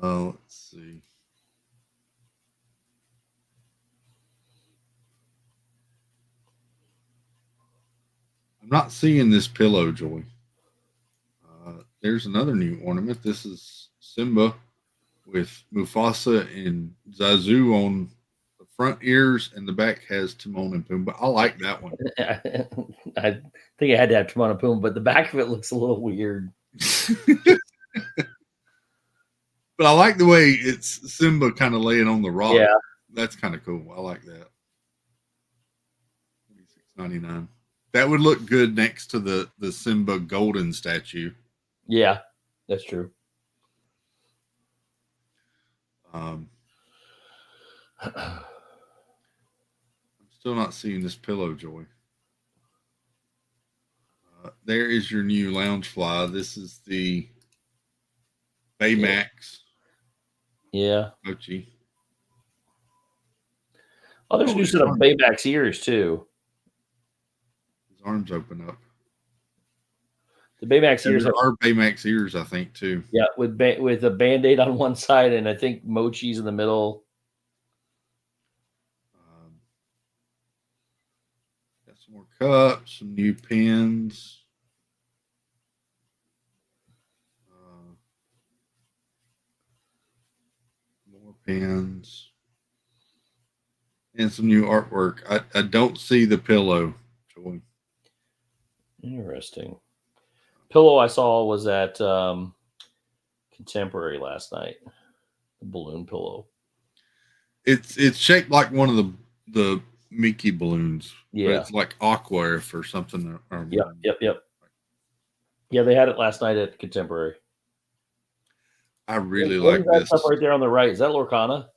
[SPEAKER 1] Let's see. I'm not seeing this pillow, Joy. There's another new ornament. This is Simba with Mufasa and Zazu on the front ears, and the back has Timon and Pumbaa. I like that one.
[SPEAKER 2] I think I had to have Timon and Pumbaa, but the back of it looks a little weird.
[SPEAKER 1] But I like the way it's Simba kind of laying on the rock.
[SPEAKER 2] Yeah.
[SPEAKER 1] That's kind of cool. I like that. $26.99. That would look good next to the Simba golden statue.
[SPEAKER 2] Yeah, that's true.
[SPEAKER 1] I'm still not seeing this pillow, Joy. There is your new Loungefly. This is the Baymax.
[SPEAKER 2] Yeah.
[SPEAKER 1] Mochi.
[SPEAKER 2] Oh, there's a new set of Baymax ears too.
[SPEAKER 1] His arms open up.
[SPEAKER 2] The Baymax ears
[SPEAKER 1] are Baymax ears, I think, too.
[SPEAKER 2] Yeah, with a Band-Aid on one side, and I think Mochi's in the middle.
[SPEAKER 1] cups, some new pens. More pens. And some new artwork. I don't see the pillow, Joy.
[SPEAKER 2] Interesting. Pillow I saw was at Contemporary last night. The balloon pillow.
[SPEAKER 1] It's shaped like one of the Mickey balloons, but
[SPEAKER 2] Yeah.
[SPEAKER 1] it's like aqua or something.
[SPEAKER 2] Yep. Yeah, they had it last night at Contemporary.
[SPEAKER 1] I really
[SPEAKER 2] What is
[SPEAKER 1] like
[SPEAKER 2] that
[SPEAKER 1] this.
[SPEAKER 2] stuff right there on the right? Is that Lorcana?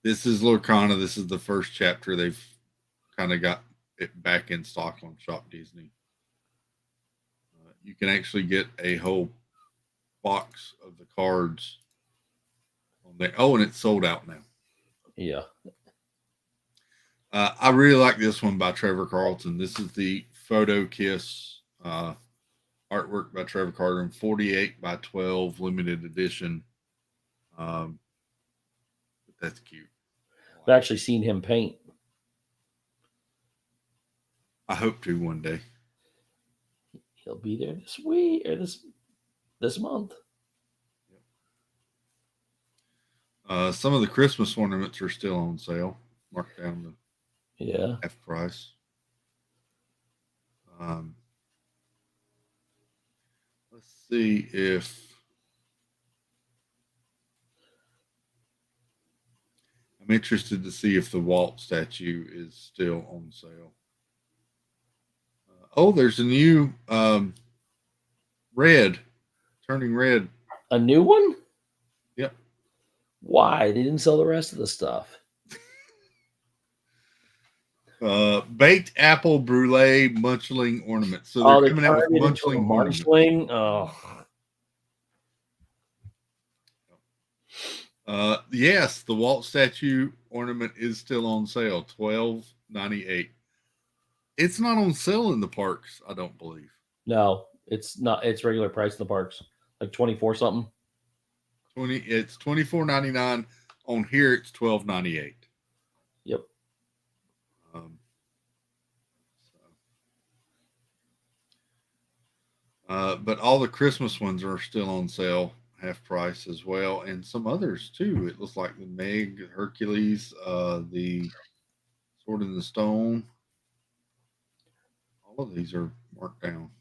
[SPEAKER 1] This is Lorcana. This is the first chapter. They've kind of got it back in stock on Shop Disney. You can actually get a whole box of the cards on there. Oh, and it's sold out now.
[SPEAKER 2] Yeah.
[SPEAKER 1] I really like this one by Trevor Carlton. This is the Photo Kiss artwork by Trevor Carlton, 48 by 12 limited edition. But that's cute.
[SPEAKER 2] I've actually seen him paint.
[SPEAKER 1] I hope to one day.
[SPEAKER 2] He'll be there this week or this month.
[SPEAKER 1] Some of the Christmas ornaments are still on sale, marked down to half price. Let's see if I'm interested to see if the Walt statue is still on sale. Oh, there's a new red, turning red.
[SPEAKER 2] A new one?
[SPEAKER 1] Yep.
[SPEAKER 2] Why? They didn't sell the rest of the stuff.
[SPEAKER 1] Baked apple brulee munchling ornaments. So they're coming out with munchling ornaments.
[SPEAKER 2] Oh.
[SPEAKER 1] Yes, the Walt statue ornament is still on sale, $12.98. It's not on sale in the parks, I don't believe.
[SPEAKER 2] No, it's not. It's regular price in the parks, like 24 something.
[SPEAKER 1] It's $24.99. On here, it's $12.98.
[SPEAKER 2] Yep.
[SPEAKER 1] But all the Christmas ones are still on sale, half price as well, and some others too. It looks like the Meg, Hercules, the Sword in the Stone. All of these are marked down.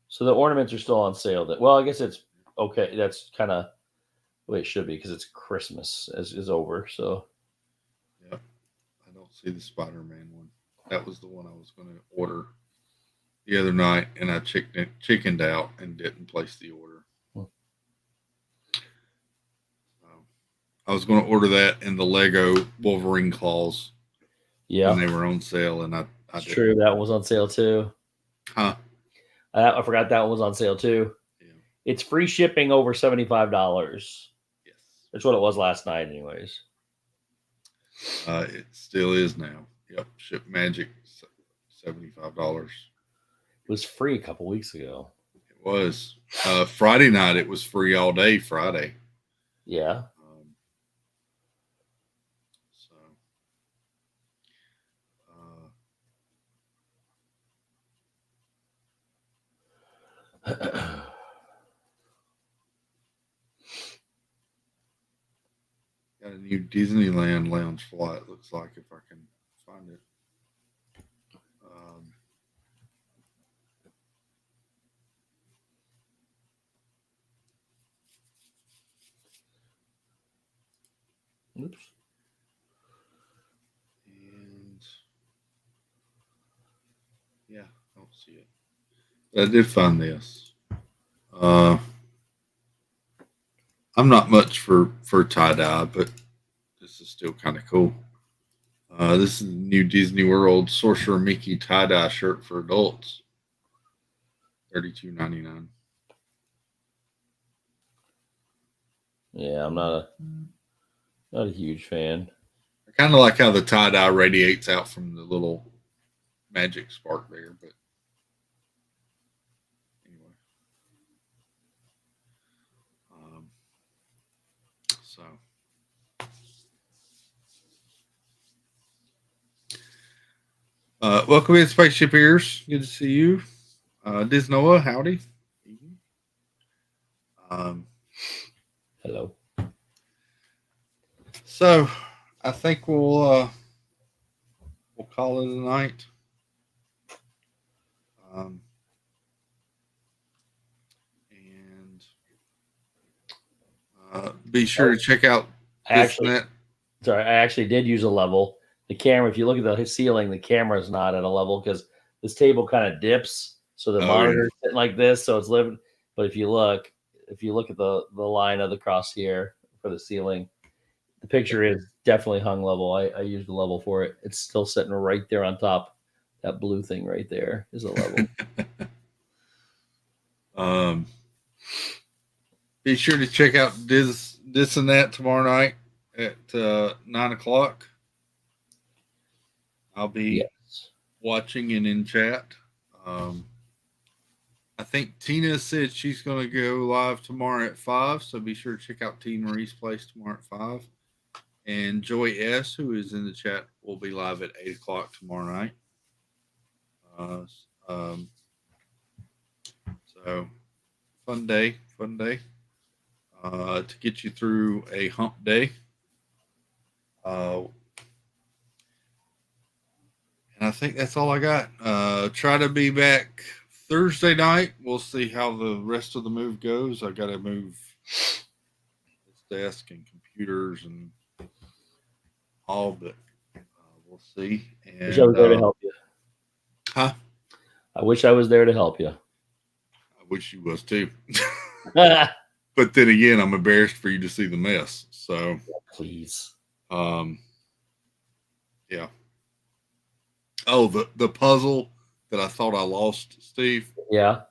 [SPEAKER 2] So the ornaments are still on sale. Well, I guess it's okay. That's kind of the way it should be because it's Christmas is over. So
[SPEAKER 1] yep, I don't see the Spider-Man one. That was the one I was going to order the other night, and I chickened out and didn't place the order. I was going to order that and the Lego Wolverine claws.
[SPEAKER 2] Yeah,
[SPEAKER 1] when they were on sale, and I
[SPEAKER 2] it's true. That one was on sale too.
[SPEAKER 1] Huh?
[SPEAKER 2] I forgot that one was on sale too.
[SPEAKER 1] Yeah.
[SPEAKER 2] It's free shipping over $75.
[SPEAKER 1] Yes,
[SPEAKER 2] that's what it was last night, anyways.
[SPEAKER 1] It still is now. Yep, Ship Magic, $75.
[SPEAKER 2] It was free a couple weeks ago.
[SPEAKER 1] It was Friday night. It was free all day Friday.
[SPEAKER 2] Yeah.
[SPEAKER 1] Got a new Disneyland lounge flight. Looks like if I can find it.
[SPEAKER 2] Oops.
[SPEAKER 1] And yeah, I don't see it. I did find this. I'm not much for tie dye, but this is still kind of cool. This is the new Disney World Sorcerer Mickey tie dye shirt for adults. $32.99.
[SPEAKER 2] Yeah, I'm not a huge fan.
[SPEAKER 1] I kind of like how the tie dye radiates out from the little magic spark there, but anyway. So Welcome in, Spaceship Ears. Good to see you. Disnoa, howdy. Um,
[SPEAKER 2] Hello.
[SPEAKER 1] so I think we'll call it a night. And be sure to check out
[SPEAKER 2] I actually did use a level. The camera, if you look at the ceiling, the camera's not at a level because this table kind of dips. So the monitor's sitting like this, so it's living. But if you look at the line of the cross here for the ceiling, the picture is definitely hung level. I used a level for it. It's still sitting right there on top. That blue thing right there is a level.
[SPEAKER 1] Be sure to check out this and that tomorrow night at 9:00. I'll be watching and in chat. I think Tina said she's going to go live tomorrow at 5, so be sure to check out Tina Marie's place tomorrow at 5. And Joy S, who is in the chat, will be live at 8:00 tomorrow night. So fun day to get you through a hump day. And I think that's all I got. Try to be back Thursday night. We'll see how the rest of the move goes. I got to move this desk and computers and all, but we'll see. And
[SPEAKER 2] wish I was there to help you.
[SPEAKER 1] Huh?
[SPEAKER 2] I wish I was there to help you.
[SPEAKER 1] I wish you was too. But then again, I'm embarrassed for you to see the mess. So
[SPEAKER 2] please.
[SPEAKER 1] Yeah. Oh, the puzzle that I thought I lost, Steve.
[SPEAKER 2] Yeah.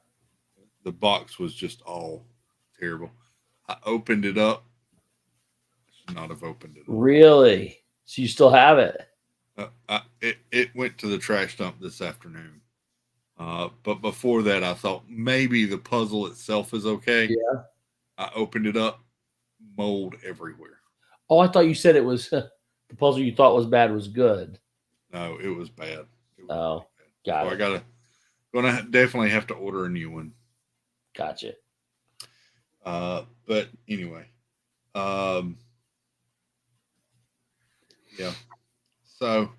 [SPEAKER 1] The box was just all terrible. I opened it up. I should not have opened it up.
[SPEAKER 2] Really? So you still have it?
[SPEAKER 1] It went to the trash dump this afternoon. But before that, I thought maybe the puzzle itself is okay.
[SPEAKER 2] Yeah.
[SPEAKER 1] I opened it up, mold everywhere.
[SPEAKER 2] Oh, I thought you said it was the puzzle you thought was bad was good.
[SPEAKER 1] No, it was bad.
[SPEAKER 2] Got it.
[SPEAKER 1] I gonna definitely have to order a new one.
[SPEAKER 2] Gotcha.
[SPEAKER 1] But anyway, yeah. So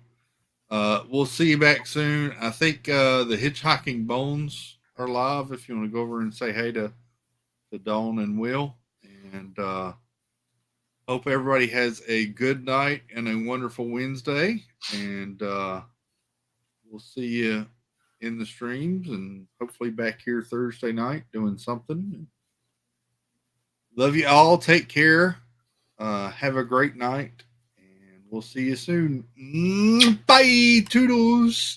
[SPEAKER 1] we'll see you back soon. I think the Hitchhiking Bones are live. If you want to go over and say hey to Dawn and Will, and hope everybody has a good night and a wonderful Wednesday. And we'll see you in the streams and hopefully back here Thursday night doing something. Love you all. Take care. Have a great night. And we'll see you soon. Bye. Toodles.